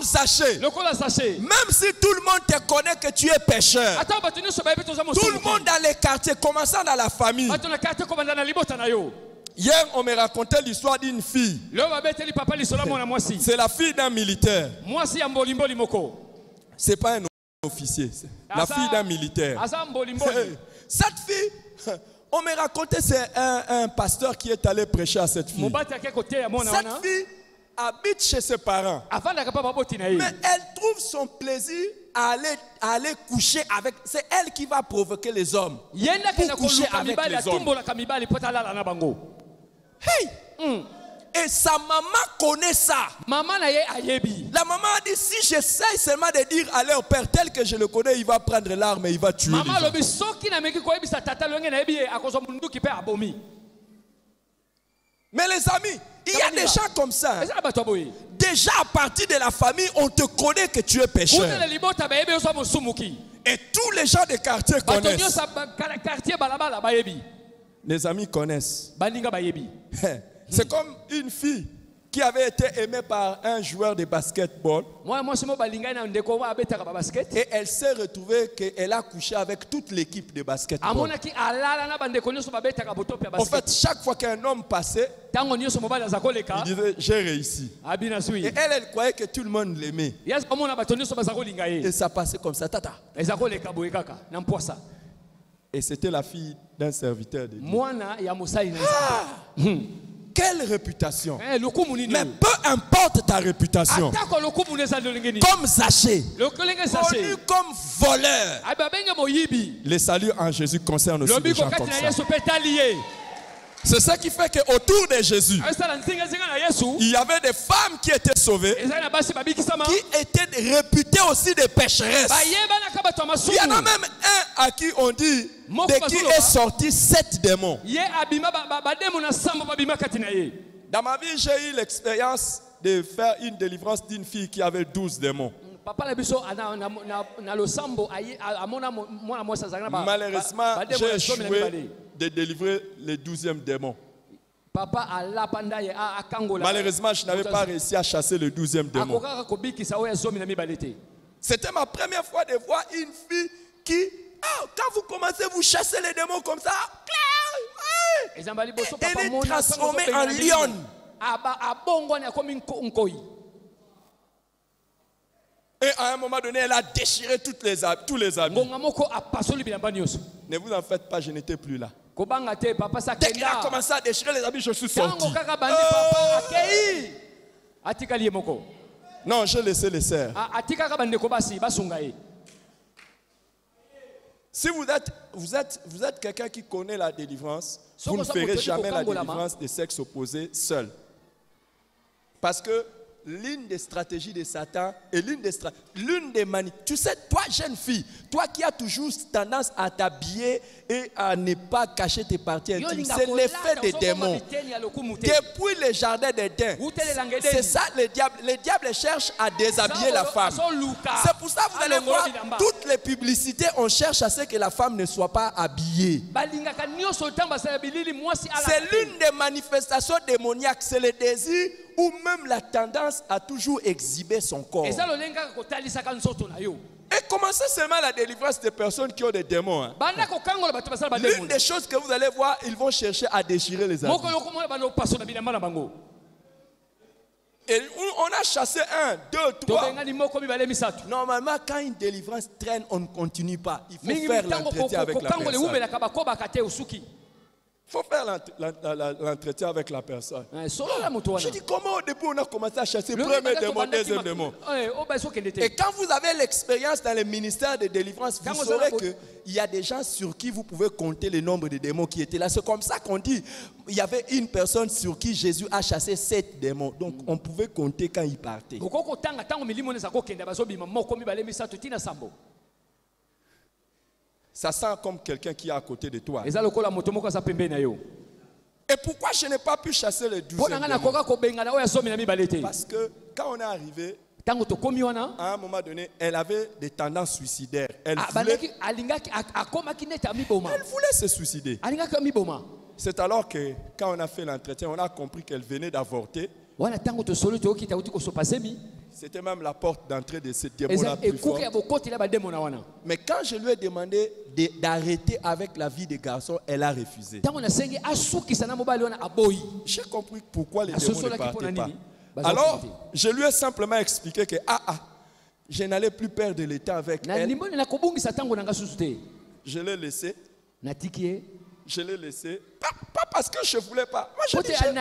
Speaker 2: Zachée, même si tout le monde te connaît que tu es pécheur, tout le monde dans les quartiers, commençant dans la famille. Hier, on me racontait l'histoire d'une fille. C'est la fille d'un militaire. C'est pas un officier, c'est la fille d'un militaire. Cette fille... On me racontait, c'est un pasteur qui est allé prêcher à cette fille. Cette fille habite chez ses parents. Mais elle trouve son plaisir à aller coucher avec... C'est elle qui va provoquer les hommes pour coucher avec les hommes. Hey! Et sa maman connaît ça.
Speaker 3: Maman na ye ayebi.
Speaker 2: La maman a dit, si j'essaye seulement de dire à leur père tel que je le connais, il va prendre l'arme et il va tuer les
Speaker 3: Maman
Speaker 2: gens.
Speaker 3: lobi soki na meki ko ebisa tata longe na yebi akozo munduki pe abomi.
Speaker 2: Mais les amis, il y a des gens comme ça.
Speaker 3: Eza ba to boyi.
Speaker 2: Déjà à partir de la famille, on te connaît que tu es pécheur.
Speaker 3: Utele libota ba yebi so musumuki.
Speaker 2: Et tous les gens de quartier
Speaker 3: Batonyo
Speaker 2: connaissent.
Speaker 3: sa quartier balabala ba yebi.
Speaker 2: Les amis connaissent.
Speaker 3: Baninga ba yebi.
Speaker 2: C'est comme une fille qui avait été aimée par un joueur de basketball.
Speaker 3: Moi simo balinga na ndeko ba betaka ba basket.
Speaker 2: Et elle s'est retrouvée qu'elle a couché avec toute l'équipe de basketball.
Speaker 3: Amona ki alala na bandeko nyoso ba betaka botopi ya
Speaker 2: En
Speaker 3: basket.
Speaker 2: fait, chaque fois qu'un homme passait,
Speaker 3: Tango nyoso mobala za koleka.
Speaker 2: il disait, j'ai réussi.
Speaker 3: Abina sui.
Speaker 2: Et elle croyait que tout le monde l'aimait.
Speaker 3: Yes omona batonyo so ba za kolinga ye.
Speaker 2: Et ça passait comme ça, tata.
Speaker 3: Eza koleka boye kaka na mposa.
Speaker 2: Et c'était la fille d'un serviteur de Dieu.
Speaker 3: Mwana ya musali na nzambe.
Speaker 2: Quelle réputation!
Speaker 3: Lokumu nini?
Speaker 2: Mais peu importe ta réputation,
Speaker 3: Atako lokumu neza lolengeni.
Speaker 2: comme Zachée,
Speaker 3: Lokolenge sase.
Speaker 2: connu comme voleur,
Speaker 3: Ababenga moyibi.
Speaker 2: le salut en Jésus concerne aussi les
Speaker 3: Lobi ko
Speaker 2: gens
Speaker 3: kati
Speaker 2: comme
Speaker 3: na
Speaker 2: ça.
Speaker 3: Yesu petaliye.
Speaker 2: C'est ça qui fait qu'autour de Jésus,
Speaker 3: Asala nzinga zinga na Yesu.
Speaker 2: il y avait des femmes qui étaient sauvées,
Speaker 3: Eza na basi babikisama.
Speaker 2: qui étaient réputées aussi des pécheresses.
Speaker 3: Bayeba na kabato
Speaker 2: Il y en a
Speaker 3: masumu.
Speaker 2: même un à qui on dit de qui est sorti 7 démons.
Speaker 3: Ye abima ba demo na sambo babima kati na ye.
Speaker 2: Dans ma vie, j'ai eu l'expérience de faire une délivrance d'une fille qui avait 12 démons.
Speaker 3: Papa la biso na lo sambo ayi amona mona mosa zanga ba.
Speaker 2: Malheureusement, j'ai échoué de délivrer le 12e démon.
Speaker 3: Papa ala panda ye a kangola.
Speaker 2: Malheureusement, je n'avais pas réussi à chasser le 12e démon.
Speaker 3: Akokaka kobikisa oya zomi na mibalete.
Speaker 2: C'était ma première fois de voir une fille qui, quand vous commencez, vous chassez les démons comme ça, elle est transformée en lion. Et à un moment donné, elle a déchiré tous les habits. Ne vous en faites pas, je n'étais plus là. Dès qu'il a commencé à déchirer les habits, je suis sorti. Non, j'ai laissé les serres. Si vous êtes quelqu'un qui connaît la délivrance, vous ne ferez jamais la délivrance des sexes opposés seul. Parce que l'une des stratégies de Satan et l'une des manipulations. Tu sais, toi, jeune fille, toi qui as toujours tendance à t'habiller et à ne pas cacher tes parties intimes, c'est l'effet des démons. Depuis le jardin d'Éden, c'est ça le diable. Le diable cherche à déshabiller la femme. C'est pour ça que vous allez voir toutes les publicités, on cherche à ce que la femme ne soit pas habillée. C'est l'une des manifestations démoniaques, c'est le désir ou même la tendance à toujours exhiber son corps. Et commencez seulement la délivrance des personnes qui ont des démons. Hein. L'une des choses que vous allez voir, ils vont chercher à déchirer les habits. Et on a chassé 1, 2, 3. Normalement, quand une délivrance traîne, on ne continue pas. Il faut faire l'entretien avec la personne. Il faut faire l'entretien avec la personne. Je dis comment au début on a commencé à chasser premier démon, deuxième démon. Et quand vous avez l'expérience dans le ministère de délivrance, vous saurez qu'il y a des gens sur qui vous pouvez compter le nombre de démons qui étaient là. C'est comme ça qu'on dit, il y avait une personne sur qui Jésus a chassé 7 démons. Donc on pouvait compter quand il partait. Ça sent comme quelqu'un qui est à côté de toi. Et pourquoi je n'ai pas pu chasser le 12e démon? Parce que quand on est arrivé, à un moment donné, elle avait des tendances suicidaires. Elle voulait se suicider. C'est alors que quand on a fait l'entretien, on a compris qu'elle venait d'avorter. C'était même la porte d'entrée de ce démon-là plus fort. Mais quand je lui ai demandé d'arrêter avec la vie des garçons, elle a refusé. J'ai compris pourquoi les démons ne partaient pas. Alors, je lui ai simplement expliqué que je n'allais plus perdre le temps avec elle. Je l'ai laissé. Je l'ai laissé. Pas parce que je ne voulais pas. Moi, je dis, un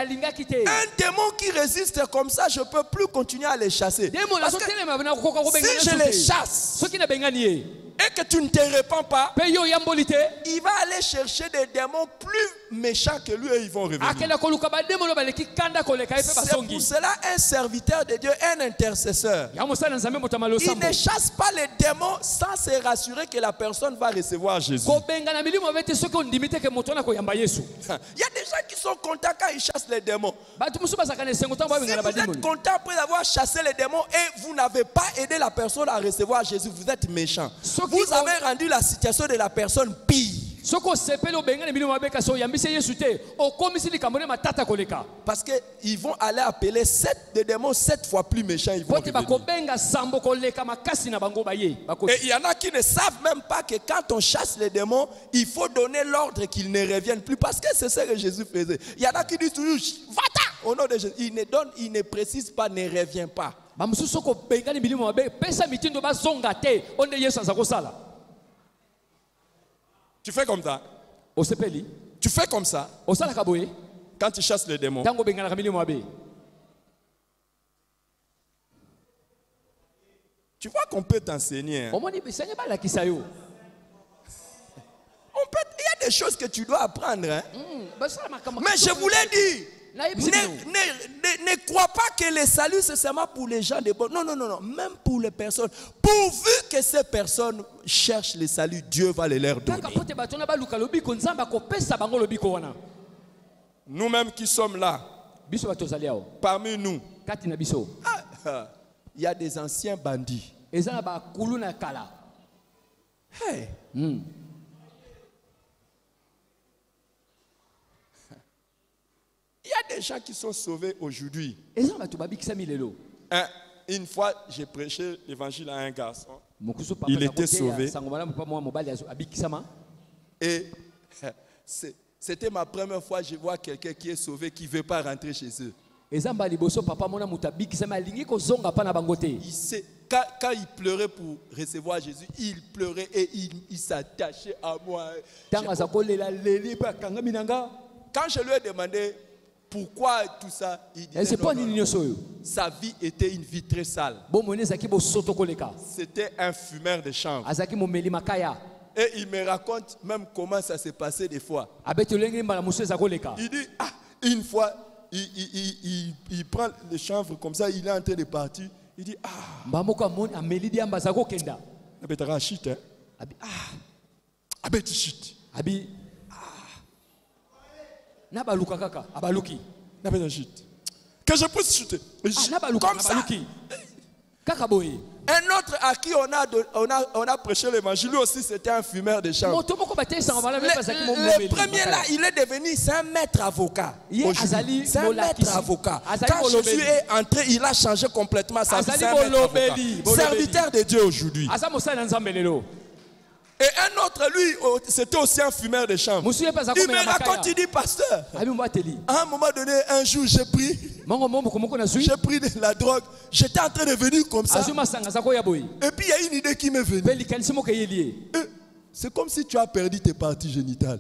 Speaker 2: démon qui résiste comme ça, je ne peux plus continuer à les chasser. Parce que si je les chasse, et que tu ne te répands pas,
Speaker 3: pe yo yamboli te
Speaker 2: il va aller chercher des démons plus méchants que lui et ils vont revenir.
Speaker 3: akela koluka bademolo baleki kanda koleka ye pe
Speaker 2: C'est pour
Speaker 3: basongi
Speaker 2: cela un serviteur de Dieu, un intercesseur,
Speaker 3: ya mosala nzambe motama
Speaker 2: il
Speaker 3: losambo
Speaker 2: ne chasse pas les démons sans se rassurer que la personne va recevoir Jésus.
Speaker 3: kobenga na milimo bete soki ondimi te ke moto na koyamba yesu
Speaker 2: Il y a des gens qui sont contents quand ils chassent les démons.
Speaker 3: bato mosusu bazalaka na esengo ntango
Speaker 2: Si
Speaker 3: babenga na
Speaker 2: vous êtes
Speaker 3: bademolo
Speaker 2: content après avoir chassé les démons et vous n'avez pas aidé la personne à recevoir Jésus, vous êtes méchant. Vous avez rendu la situation de la personne pire.
Speaker 3: soki osepeli obenga na milimo babeka so oyambisi yesu te okomisi likambo ne matata koleka
Speaker 2: Parce qu'ils vont aller appeler des démons 7 fois plus méchants. Ils vont
Speaker 3: po te
Speaker 2: revenir.
Speaker 3: bakobenga sambo koleka makasi na bango baye
Speaker 2: Et
Speaker 3: bakoti
Speaker 2: il y en a qui ne savent même pas que quand on chasse les démons, il faut donner l'ordre qu'ils ne reviennent plus. Parce que c'est ce que Jésus faisait. Il y en a qui disent toujours, va-t'en au nom de Jésus. Il ne précise pas, ne revient pas.
Speaker 3: bamosusu soki obenga na milimo mabe pesa mitindo bazonga te onde yesu aza kosala
Speaker 2: Tu fais comme ça.
Speaker 3: osepeli
Speaker 2: Tu fais comme ça
Speaker 3: osalaka boye
Speaker 2: quand tu chasses les démons.
Speaker 3: ntango obenganaka milimo mabe
Speaker 2: Tu vois qu'on peut t'enseigner. Hein.
Speaker 3: omoni bisanye balakisa yo
Speaker 2: Il y a des choses que tu dois apprendre. Hein.
Speaker 3: basala makambo
Speaker 2: Mais je voulais dire,
Speaker 3: nayebisi bino
Speaker 2: ne crois pas que le salut c'est seulement pour les gens de bon. Non, non, non, non. Même pour les personnes. Pourvu que ces personnes cherchent le salut, Dieu va les leur donner.
Speaker 3: kaka po te bato na baluka lobiko nzambe akopesa bango lobiko wana
Speaker 2: Nous-mêmes qui sommes là,
Speaker 3: biso bato ozali awo
Speaker 2: parmi nous,
Speaker 3: kati na biso
Speaker 2: il y a des anciens bandits.
Speaker 3: eza na bakulu na kala
Speaker 2: Hey. Il y a des gens qui sont sauvés aujourd'hui.
Speaker 3: eza na bato babikisami lelo
Speaker 2: Une fois, j'ai prêché l'évangile à un garçon.
Speaker 3: mokusu papa
Speaker 2: Il
Speaker 3: na
Speaker 2: était
Speaker 3: koteya
Speaker 2: sauvé.
Speaker 3: sango malamu pa mwa mobali abikisama
Speaker 2: Et c'était ma première fois que je vois quelqu'un qui est sauvé, qui ne veut pas rentrer chez eux.
Speaker 3: eza mbala liboso papa mona moto abikisami alingi kozonga pa na bango te
Speaker 2: Il sait, quand il pleurait pour recevoir Jésus, il pleurait et il s'attachait à moi.
Speaker 3: ntango aza kolela leli mpe akangami na nga
Speaker 2: Quand je lui ai demandé pourquoi tout ça, il disait
Speaker 3: ese
Speaker 2: non,
Speaker 3: mpo
Speaker 2: non,
Speaker 3: nini
Speaker 2: non.
Speaker 3: nyonso oyo
Speaker 2: Sa vie était une vie très sale.
Speaker 3: bomoni ezalaki bosoto koleka
Speaker 2: C'était un fumeur de chanvre.
Speaker 3: azalaki momeli makaya
Speaker 2: Et il me raconte même comment ça s'est passé des fois.
Speaker 3: abeti olenge mbala mosusu eza koleka
Speaker 2: Il dit, une fois, il prend le chanvre comme ça, il est en train de partir. Il dit,
Speaker 3: mbala moko ameli diamba aza kokenda
Speaker 2: abetaka shit, hein?
Speaker 3: abi
Speaker 2: Abeti shit.
Speaker 3: abi na baluka kaka abaluki
Speaker 2: Abeti shit. Que je puisse chuter.
Speaker 3: na baluka
Speaker 2: Comme
Speaker 3: na
Speaker 2: ça.
Speaker 3: baluki kaka boye
Speaker 2: Un autre à qui on a prêché l'évangile, lui aussi c'était un fumeur de chanvre.
Speaker 3: moto moko bateyisanga malamu ye bazalaki
Speaker 2: Le premier là, il est devenu, c'est un maître avocat.
Speaker 3: Ye
Speaker 2: Aujourd'hui.
Speaker 3: azali
Speaker 2: C'est un
Speaker 3: molakisi.
Speaker 2: maître avocat.
Speaker 3: Azali
Speaker 2: Quand
Speaker 3: bolobeli.
Speaker 2: Jésus est entré, il a changé complètement sa vie.
Speaker 3: Azali
Speaker 2: C'est un maître
Speaker 3: bolobeli,
Speaker 2: avocat.
Speaker 3: bolobeli.
Speaker 2: Serviteur de Dieu aujourd'hui.
Speaker 3: aza mosali na nzambe lelo
Speaker 2: Et un autre, lui, c'était aussi un fumeur de chanvre.
Speaker 3: mosusu ye mpe aza
Speaker 2: Il me
Speaker 3: komela
Speaker 2: raconte, il
Speaker 3: makaya
Speaker 2: dit, pasteur,
Speaker 3: abi mbo ateli
Speaker 2: à un moment donné, un jour, j'ai pris
Speaker 3: mongo moko moko nazwi
Speaker 2: de la drogue. J'étais en train de venir comme ça.
Speaker 3: azwi masanga aza koya boye
Speaker 2: Et puis il y a une idée qui m'est venue.
Speaker 3: mpe likanisi moko eyeli ye
Speaker 2: C'est comme si tu as perdu tes parties génitales.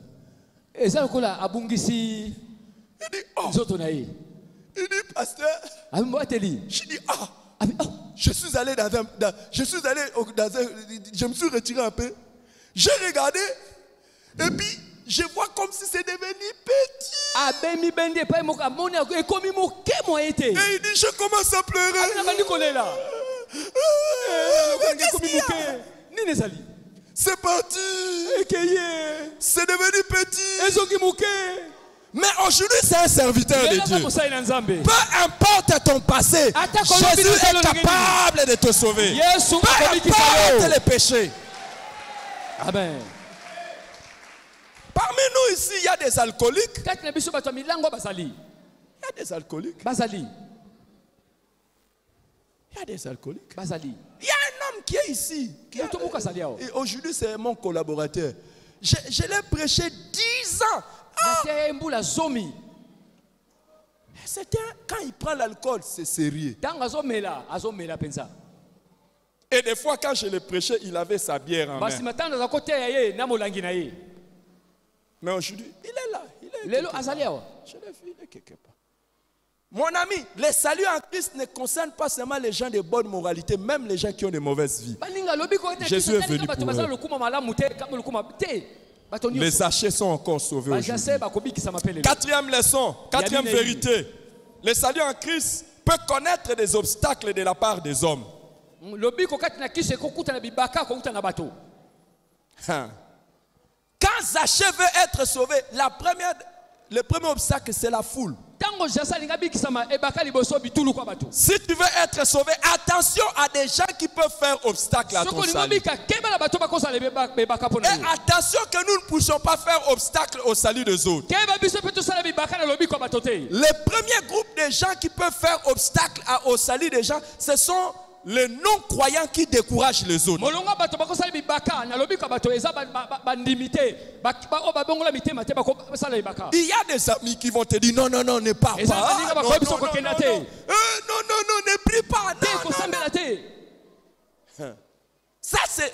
Speaker 3: eza lokola abungisi
Speaker 2: Il dit, oh,
Speaker 3: nzoto na ye
Speaker 2: il dit, pasteur,
Speaker 3: abi mbo ateli
Speaker 2: je dis,
Speaker 3: abi
Speaker 2: je suis allé je me suis retiré un peu. J'ai regardé, et puis je vois comme si c'est devenu petit.
Speaker 3: abemi bende epai moko amoni ekomi moke moye te
Speaker 2: Et il dit, je commence à pleurer.
Speaker 3: nabandi kolela
Speaker 2: Mais qu'est-ce
Speaker 3: ekomi
Speaker 2: qu'il y a?
Speaker 3: moke nini ezali
Speaker 2: C'est parti.
Speaker 3: ekeye
Speaker 2: C'est devenu petit.
Speaker 3: ezongi moke
Speaker 2: Mais aujourd'hui, c'est un serviteur de
Speaker 3: elaka
Speaker 2: Dieu.
Speaker 3: mosali na nzambe
Speaker 2: Peu importe ton passé,
Speaker 3: Ata
Speaker 2: Jésus
Speaker 3: kolobi
Speaker 2: est
Speaker 3: lozalo
Speaker 2: capable de te sauver.
Speaker 3: yesu
Speaker 2: Peu
Speaker 3: akomikisa
Speaker 2: importe
Speaker 3: yo
Speaker 2: les péchés.
Speaker 3: amen
Speaker 2: Parmi nous ici, il y a des alcooliques.
Speaker 3: kati na biso bato ya milango bazali
Speaker 2: Il y a des alcooliques.
Speaker 3: bazali
Speaker 2: Il y a des alcooliques.
Speaker 3: bazali
Speaker 2: Il y a un homme qui est ici.
Speaker 3: moto moko azali awa
Speaker 2: Et aujourd'hui, c'est mon collaborateur. Je l'ai prêché 10 ans.
Speaker 3: natia ye mbula zomi
Speaker 2: Quand il prend l'alcool, c'est sérieux.
Speaker 3: ntango azomela mpenza
Speaker 2: Et des fois, quand je l'ai prêché, il avait sa bière en main.
Speaker 3: basima ntango aza koteya ye na molangi na ye
Speaker 2: Mais aujourd'hui, il est là. Il est
Speaker 3: lelo
Speaker 2: quelque
Speaker 3: azali
Speaker 2: part.
Speaker 3: awa
Speaker 2: Je l'ai vu, il est quelque part. Mon ami, le salut en Christ ne concerne pas seulement les gens de bonne moralité, même les gens qui ont de mauvaises vies. Jésus est venu pour eux. Les Zachées sont encore sauvés aujourd'hui. Quatrième leçon, quatrième vérité. Le salut en Christ peut connaître des obstacles de la part des hommes. Quand Zachée veut être sauvé, le premier obstacle, c'est la foule. Si tu veux être sauvé, attention à des gens qui peuvent faire obstacle à ton salut. Et attention que nous ne puissions pas faire obstacle au salut des autres. Le premier groupe de gens qui peuvent faire obstacle au salut des gens, ce sont les non-croyants qui découragent les autres. Il y a des amis qui vont te dire non, non, non, ne pars pas. Non, non, ne prie pas. Ça, c'est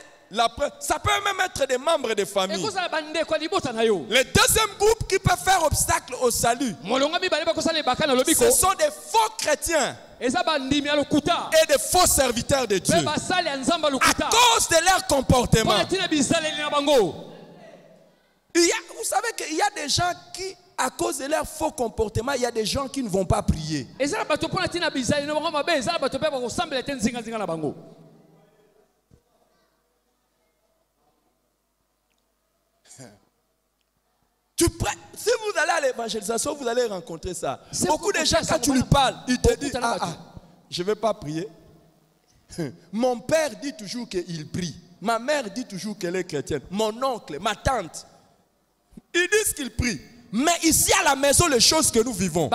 Speaker 2: ça peut même être des membres de famille. Le deuxième groupe qui peut faire obstacle au salut, ce sont des faux chrétiens et des faux serviteurs de Dieu à cause de leur comportement. Vous savez qu'il y a des gens qui, à cause de leur faux comportement, il y a des gens qui ne vont pas prier. Si vous allez à l'évangélisation, vous allez rencontrer ça. Beaucoup de gens, quand tu lui parles, ils te disent je ne vais pas prier. Mon père dit toujours qu'il prie. Ma mère dit toujours qu'elle est chrétienne. Mon oncle, ma tante, ils disent qu'ils prient. Mais ici à la maison, les choses que nous vivons,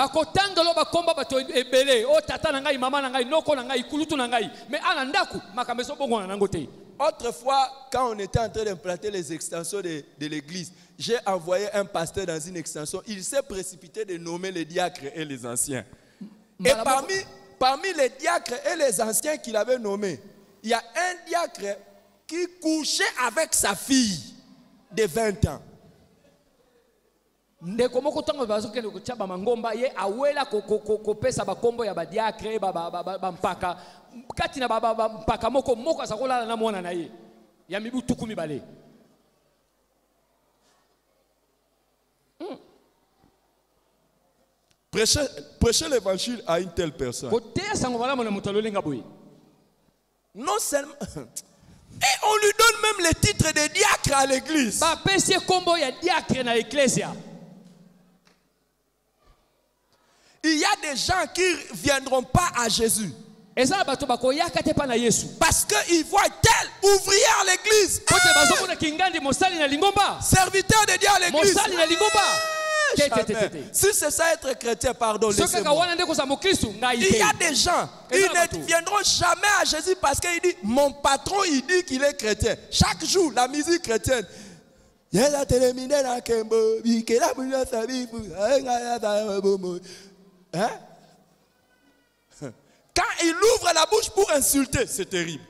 Speaker 2: autrefois, quand on était en train d'implanter les extensions de l'église, j'ai envoyé un pasteur dans une extension. Il s'est précipité de nommer les diacres et les anciens. Et parmi les diacres et les anciens qu'il avait nommés, il y a un diacre qui couchait avec sa fille de 20 ans. Prêcher l'évangile à une telle personne. Non seulement. Et on lui donne même le titre de diacre à l'église. Il y a des gens qui ne viendront pas à Jésus parce qu'ils voient tel ouvrier à l'église, serviteur de Dieu à l'église. Si c'est ça être chrétien, pardon, laissez-moi. Il y a des gens, ils ne viendront jamais à Jésus parce qu'il dit, mon patron, il dit qu'il est chrétien. Chaque jour, la musique chrétienne. Hein? Quand il ouvre la bouche pour insulter, c'est terrible.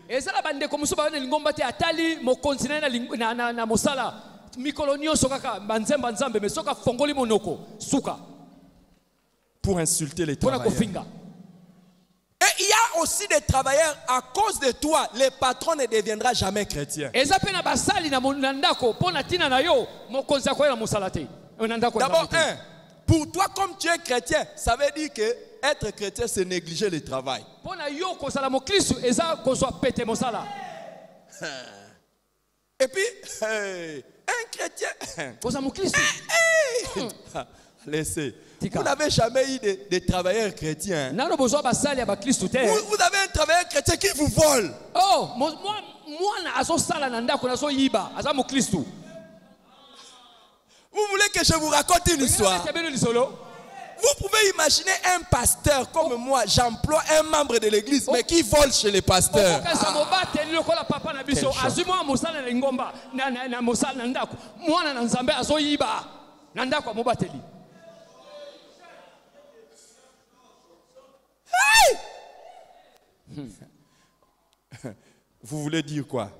Speaker 2: Pour insulter les travailleurs. Et il y a aussi des travailleurs, à cause de toi, le patron ne deviendra jamais chrétien. D'abord, pour toi, comme tu es chrétien, ça veut dire que être chrétien, c'est négliger le travail. Et puis, un chrétien, laissez. Vous n'avez jamais eu de travailleurs chrétiens. Vous avez un travailleur chrétien qui vous vole. Vous voulez que je vous raconte une histoire? Vous pouvez imaginer un pasteur comme moi, j'emploie un membre de l'église, mais qui vole chez les pasteurs. Vous voulez dire quoi?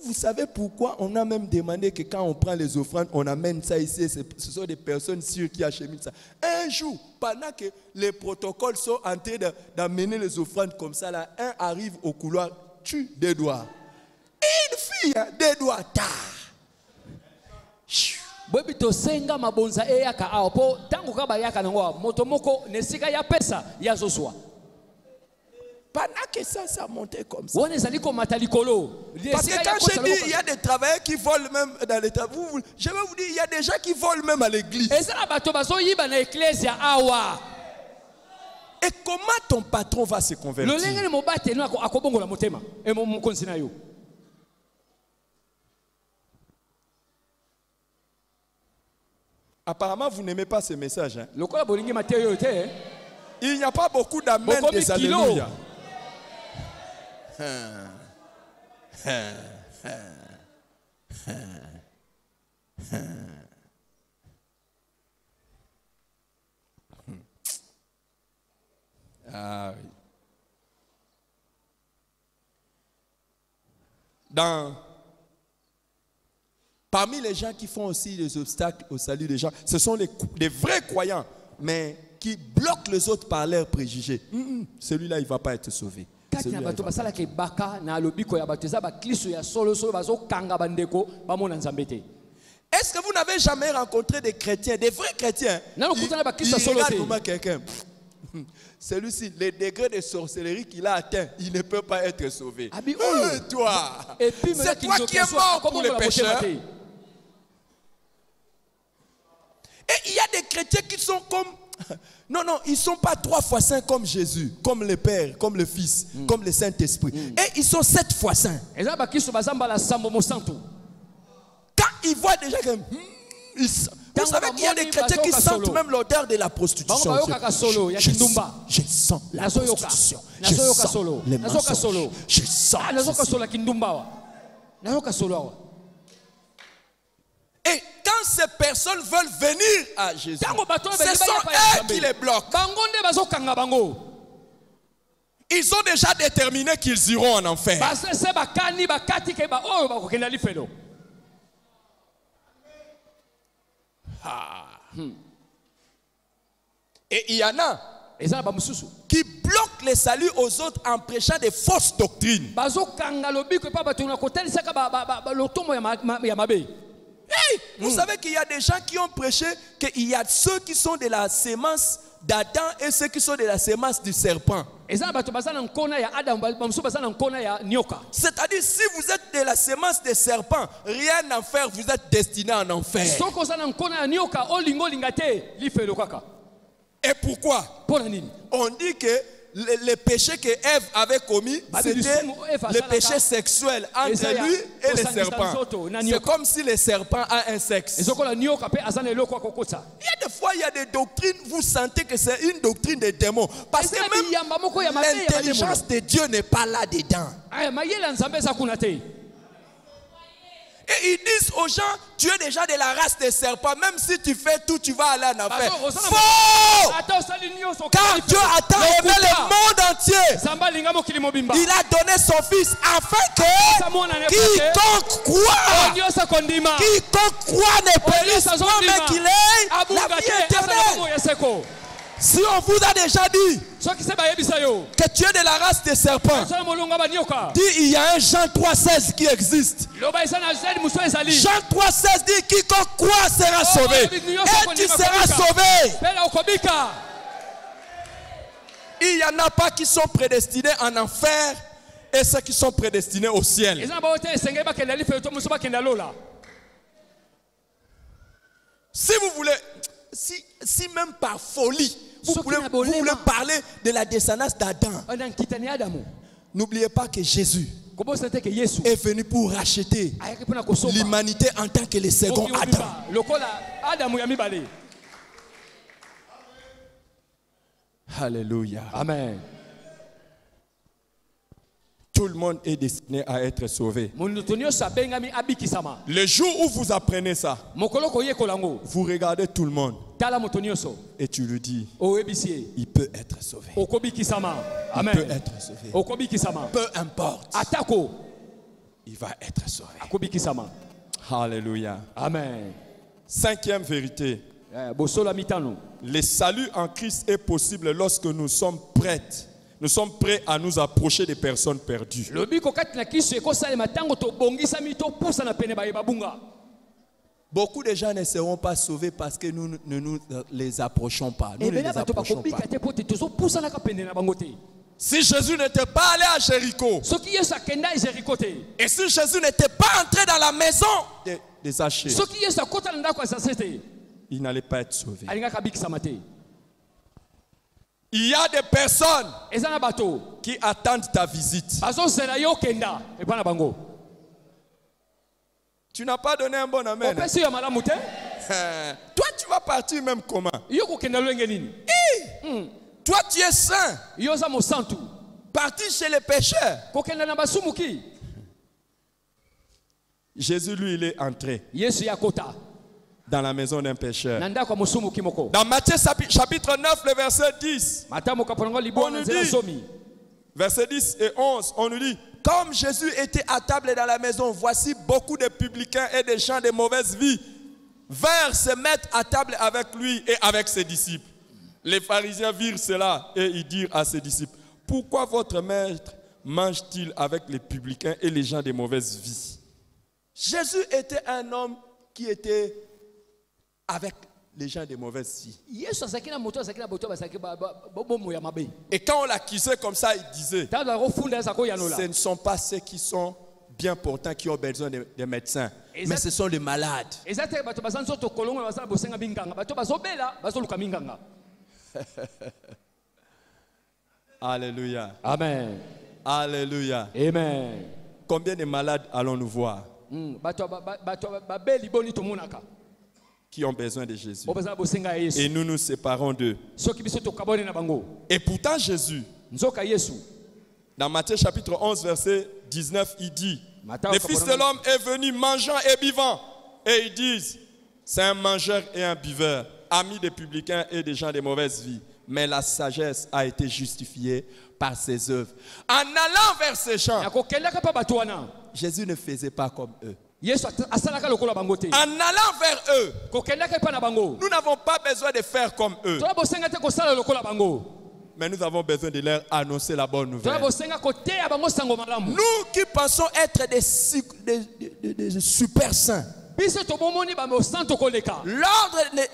Speaker 2: vous savez pourquoi on a même demandé que quand on prend les offrandes, on amène ça ici. Ce sont des personnes sûres qui acheminent ça. Un jour, pendant que les protocoles sont en train d'amener les offrandes comme ça, là, un arrive au couloir, tue des doigts. Une fille, des doigts, tard.
Speaker 3: Bwebi tosenga mabonza eyaka awo po tangu kaba yaka nango motomoko nesika ya pesa ya zoswa.
Speaker 2: Pendant que ça montait comme ça.
Speaker 3: Wone zaliko matalikolo.
Speaker 2: Parce que quand je dis il y a des travailleurs qui volent même dans les travaux, je vais vous dire il y a des gens qui volent même à l'église. Et comment ton patron va se convertir? Apparemment, vous n'aimez pas ce message. Hein? Il n'y a pas beaucoup d'amen des alléluia. Ah, oui. Parmi les gens qui font aussi les obstacles au salut des gens, ce sont les vrais croyants, mais qui bloquent les autres par leurs préjugés. Celui-là, il ne va pas être sauvé. Est-ce que vous n'avez jamais rencontré des chrétiens, des vrais chrétiens? Il regarde quelqu'un. Celui-ci, le degré de sorcellerie qu'il a atteint, il ne peut pas être sauvé. Toi, c'est toi qui es mort pour les pécheurs. Et il y a des chrétiens qui sont comme... Non, ils ne sont pas 3 fois saints comme Jésus, comme le Père, comme le Fils, comme le Saint-Esprit. Et ils sont 7 fois saints. Quand ils voient déjà que... Vous savez qu'il y a des chrétiens qui sentent même l'odeur de la prostitution. Je sens la prostitution. Je sens les mensonges. Je sens. Et quand ces personnes veulent venir à Jésus, ce sont eux qui les bloquent. Ils ont déjà déterminé qu'ils iront en enfer. Et il y en a qui bloquent le salut aux autres en prêchant des fausses doctrines. Hey, vous savez qu'il y a des gens qui ont prêché qu'il y a ceux qui sont de la sémence d'Adam et ceux qui sont de la sémence du serpent. C'est-à-dire si vous êtes de la sémence des serpents, rien à faire, vous êtes destiné en enfer. Et pourquoi? On dit que le péché que Ève avait commis, c'était le péché sexuel entre lui et le serpent. C'est comme si le serpent a un sexe. Il y a des fois, il y a des doctrines, vous sentez que c'est une doctrine des démons. Parce que même l'intelligence de Dieu n'est pas là-dedans. Et ils disent aux gens, tu es déjà de la race des serpents, même si tu fais tout, tu vas aller en enfer. Faux! Car Dieu a tant aimé le monde entier. Il a donné son fils afin que quiconque croit ne périsse pas, mais qu'il ait la vie éternelle. Si on vous a déjà dit que tu es de la race des serpents, dit il y a un Jean 3,16 qui existe. Jean 3,16 dit quiconque croit sera sauvé. Et tu seras sauvé. Il n'y en a pas qui sont prédestinés en enfer et ceux qui sont prédestinés au ciel. Si vous voulez, si même par folie, vous voulez parler de la descendance d'Adam, n'oubliez pas que Jésus est venu pour racheter l'humanité en tant que le second Adam. Alléluia.
Speaker 3: Amen.
Speaker 2: Tout le monde est destiné à être sauvé. Le jour où vous apprenez ça, vous regardez tout le monde et tu lui dis, il peut être sauvé.
Speaker 3: Amen.
Speaker 2: Il peut être sauvé. Peu importe. il va être sauvé.
Speaker 3: akobikisama.
Speaker 2: Alléluia.
Speaker 3: Amen.
Speaker 2: Cinquième vérité.
Speaker 3: Bosola mitano.
Speaker 2: Le salut en Christ est possible lorsque nous sommes prêts. Nous sommes prêts à nous approcher des personnes perdues. Beaucoup de gens ne seront pas sauvés parce que nous ne nous les approchons pas. Nous ne les approchons pas. Si Jésus n'était pas allé à Jéricho, et si Jésus n'était pas entré dans la maison des Zachée, il n'allait pas être sauvé. Il y a des personnes qui attendent ta visite. Tu n'as pas donné un bon amen. Toi, tu vas partir même comment? Toi, tu es saint. Partir chez les pécheurs. Jésus, lui, il est entré dans la maison d'un pécheur. Dans Matthieu chapitre 9, le verset 10, on nous dit, verset 10 et 11, on nous dit, comme Jésus était à table dans la maison, voici beaucoup de publicains et des gens de mauvaise vie vinrent se mettre à table avec lui et avec ses disciples. Les pharisiens virent cela et ils dirent à ses disciples, pourquoi votre maître mange-t-il avec les publicains et les gens de mauvaise vie? Jésus était un homme qui était avec les gens de mauvaise vie. Et quand on l'accusait comme ça, il disait, ce ne sont pas ceux qui sont bien portants qui ont besoin de médecins, mais ce sont les malades. Alléluia.
Speaker 3: Amen.
Speaker 2: Alléluia.
Speaker 3: Amen.
Speaker 2: Combien de malades allons-nous voir qui ont besoin de Jésus? Et nous nous séparons d'eux. Et pourtant Jésus, dans Matthieu chapitre 11 verset 19, il dit, le Fils de l'homme est venu mangeant et buvant. Et ils disent, c'est un mangeur et un buveur, ami des publicains et des gens de mauvaise vie. Mais la sagesse a été justifiée par ses œuvres. En allant vers ces gens, Jésus ne faisait pas comme eux. En allant vers eux, nous n'avons pas besoin de faire comme eux, mais nous avons besoin de leur annoncer la bonne nouvelle. Nous qui pensons être des super saints, l'ordre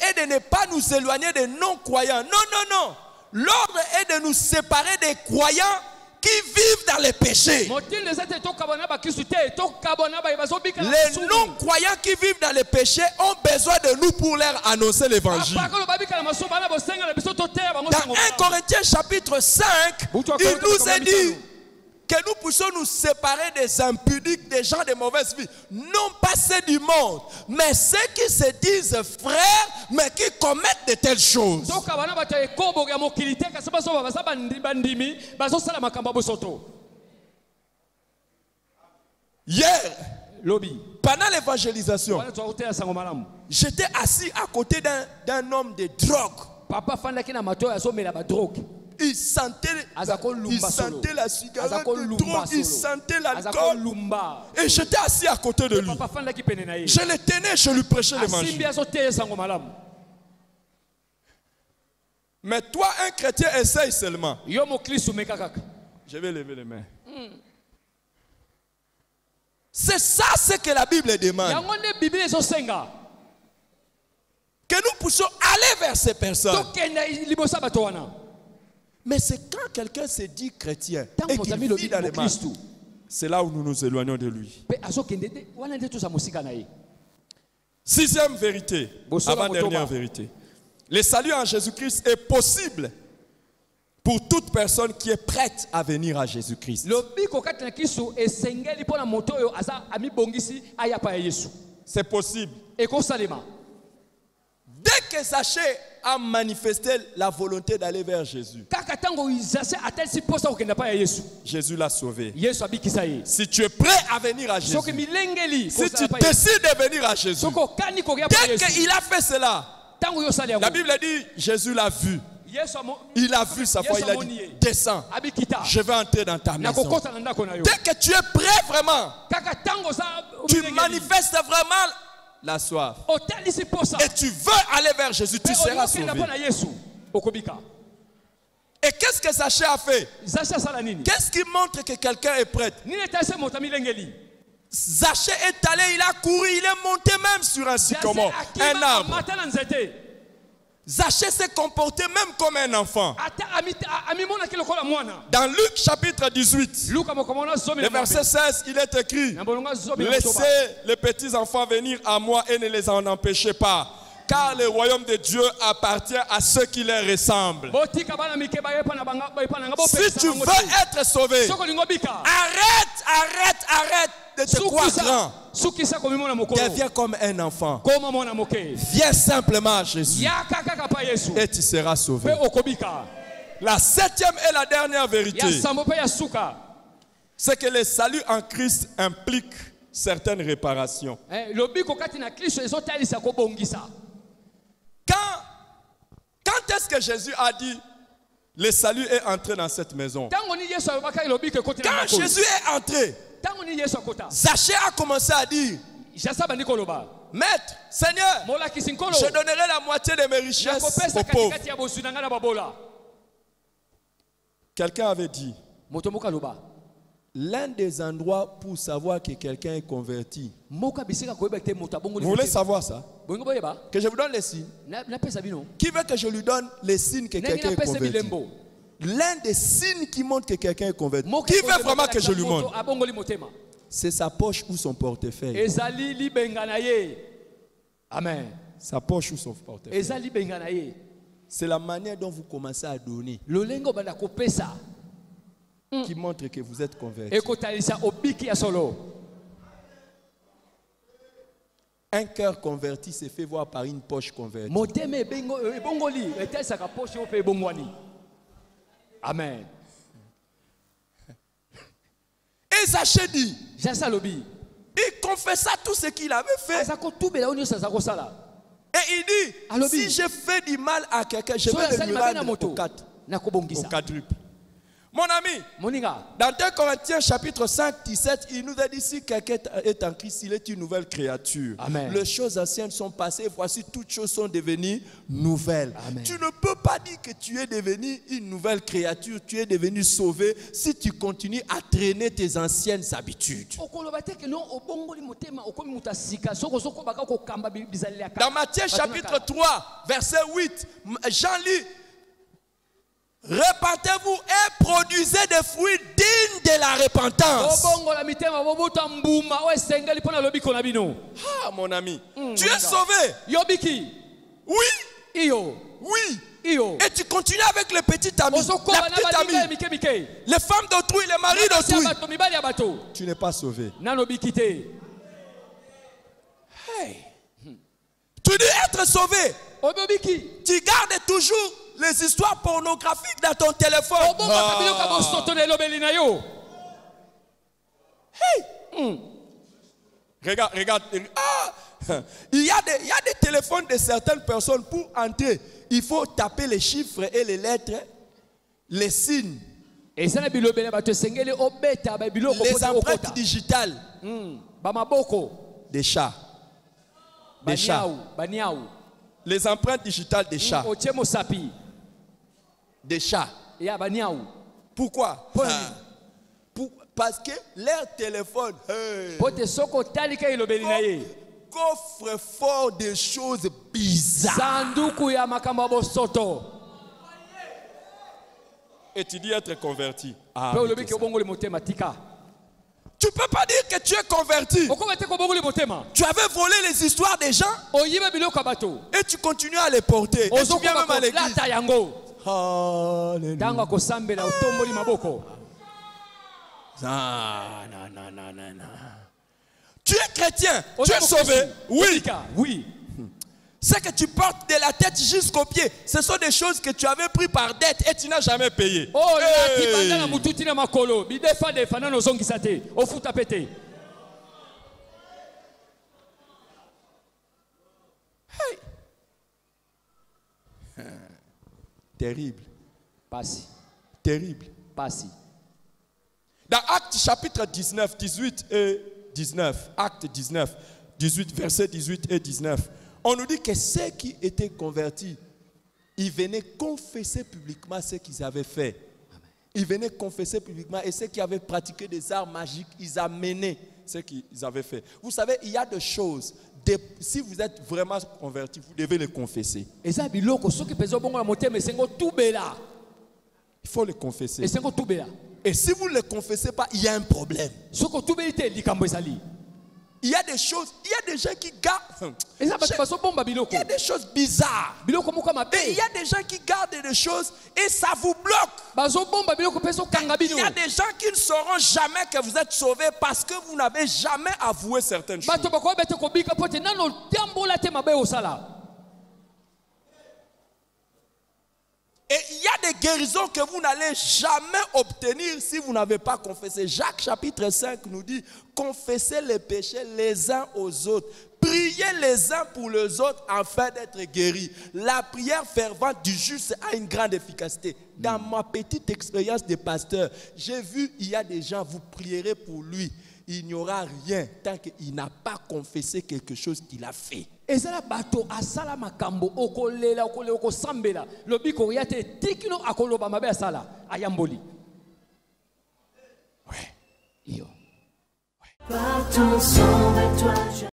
Speaker 2: est de ne pas nous éloigner des non-croyants. Non, non, non. L'ordre est de nous séparer des croyants qui vivent dans les péchés. Les non-croyants qui vivent dans les péchés ont besoin de nous pour leur annoncer l'évangile. Dans 1 Corinthiens chapitre 5, il nous est dit que nous puissions nous séparer des impudiques, des gens de mauvaise vie. Non pas ceux du monde, mais ceux qui se disent frères, mais qui commettent de telles choses. Hier, pendant l'évangélisation, j'étais assis à côté d'un homme de drogue. Il sentait la cigarette de drogue, il sentait l'alcool. Et j'étais assis à côté de lui. Je le tenais, je lui prêchais l'évangile. Mais toi, un chrétien, essaye seulement. Je vais lever les mains. C'est ça ce que la Bible demande. Que nous puissions aller vers ces personnes. Mais c'est quand quelqu'un se dit chrétien et qu'il vit dans les masses, c'est là où nous nous éloignons de lui. Sixième vérité, avant-dernière vérité. Le salut en Jésus-Christ est possible pour toute personne qui est prête à venir à Jésus-Christ. C'est possible. Dès que Zachée a manifesté la volonté d'aller vers Jésus, Jésus l'a sauvé. Si tu es prêt à venir à Jésus, si tu décides de venir à Jésus, dès qu'il a fait cela, la Bible dit Jésus l'a vu. Il a vu sa foi, il a dit, descends, je vais entrer dans ta maison. Dès que tu es prêt vraiment, tu manifestes vraiment la soif. Et tu veux aller vers Jésus, tu seras sauvé. Et qu'est-ce que Zachée a fait? Qu'est-ce qui montre que quelqu'un est prêt? Zachée est allé, il a couru, il est monté même sur un sycomore, un arbre. Zachée s'est comporté même comme un enfant. Dans Luc chapitre 18, le verset 16, il est écrit: laissez les petits enfants venir à moi et ne les en empêchez pas, car le royaume de Dieu appartient à ceux qui leur ressemblent. Si tu veux être sauvé, arrête de te croire grand. Deviens comme un enfant. Viens simplement à Jésus et tu seras sauvé. La septième et la dernière vérité, c'est que le salut en Christ implique certaines réparations. Quand est-ce que Jésus a dit le salut est entré dans cette maison? Quand Jésus est entré, Zachée a commencé à dire: Maître, Seigneur, je donnerai la moitié de mes richesses aux pauvres. Quelqu'un avait dit: l'un des endroits pour savoir que quelqu'un est converti. Vous voulez savoir ça? Que je vous donne les signes. Qui veut que je lui donne les signes que quelqu'un est converti? L'un des signes qui montre que quelqu'un est converti. Qui veut vraiment que je lui montre? C'est sa poche ou son portefeuille.
Speaker 3: Amen.
Speaker 2: Sa poche ou son portefeuille. C'est la manière dont vous commencez à donner qui montre que vous êtes converti. Un cœur converti se fait voir par une poche convertie.
Speaker 3: Amen.
Speaker 2: Et Zachée dit, il confessa tout ce qu'il avait fait. Et il dit, si je fais du mal à quelqu'un, je vais le lui rendre au quadruple. Mon ami, dans 2 Corinthiens chapitre 5, 17, il nous a dit: si quelqu'un est en Christ, il est une nouvelle créature.
Speaker 3: Amen.
Speaker 2: Les choses anciennes sont passées, voici toutes choses sont devenues nouvelles.
Speaker 3: Amen.
Speaker 2: Tu ne peux pas dire que tu es devenu une nouvelle créature, tu es devenu sauvé si tu continues à traîner tes anciennes habitudes. Dans Matthieu chapitre 3, verset 8, Jean lit: répentez-vous et produisez des fruits dignes de la repentance. Ah, mon ami, tu es sauvé. Oui. Oui. Et tu continues avec le petit ami, la petite amie, les femmes d'autrui, les maris d'autrui. Tu n'es pas sauvé. Hey. Tu dis être sauvé. Tu gardes toujours les histoires pornographiques dans ton téléphone. Hey. Regarde. Il y a des téléphones de certaines personnes. Pour entrer, il faut taper les chiffres et les lettres, les signes, les empreintes digitales des chats. Les empreintes digitales des chats. Des chats. Pourquoi? Parce que leur téléphone coffre fort des choses bizarres. Et tu dis être converti. Ah, tu ne peux pas dire que tu es converti. Tu avais volé les histoires des gens et tu continues à les porter. Et tu viens même à l'église. Non. Tu es chrétien, tu es sauvé. Oui. Ce que tu portes de la tête jusqu'aux pieds, ce sont des choses que tu avais pris par dette et tu n'as jamais payé. Terrible.
Speaker 3: Pasi.
Speaker 2: Terrible.
Speaker 3: Pasi.
Speaker 2: Dans Actes chapitre 19, 18 et 19, Actes 19, 18, versets 18 et 19, on nous dit que ceux qui étaient convertis, ils venaient confesser publiquement ce qu'ils avaient fait. Ils venaient confesser publiquement et ceux qui avaient pratiqué des arts magiques, ils amenaient ce qu'ils avaient fait. Vous savez, il y a des choses, si vous êtes vraiment convertis, vous devez les confesser. Il faut les confesser. Et si vous ne les confessez pas, il y a un problème. Il y a des choses, il y a des gens qui gardent. Il y a des choses bizarres. Et il y a des gens qui gardent des choses et ça vous bloque. Il y a des gens qui ne sauront jamais que vous êtes sauvés parce que vous n'avez jamais avoué certaines choses. Et il y a des guérisons que vous n'allez jamais obtenir si vous n'avez pas confessé. Jacques chapitre 5 nous dit, confessez les péchés les uns aux autres. Priez les uns pour les autres afin d'être guéris. La prière fervente du juste a une grande efficacité. Dans ma petite expérience de pasteur, j'ai vu, il y a des gens, vous prierez pour lui. Il n'y aura rien tant qu'il n'a pas confessé quelque chose qu'il a fait.
Speaker 3: Ezala bato asala makambo okolela okosambela lobiko yate tikino akoloba mabe asala ayamboli.
Speaker 2: Ouais.
Speaker 3: Iyo.
Speaker 1: Partons sans toi.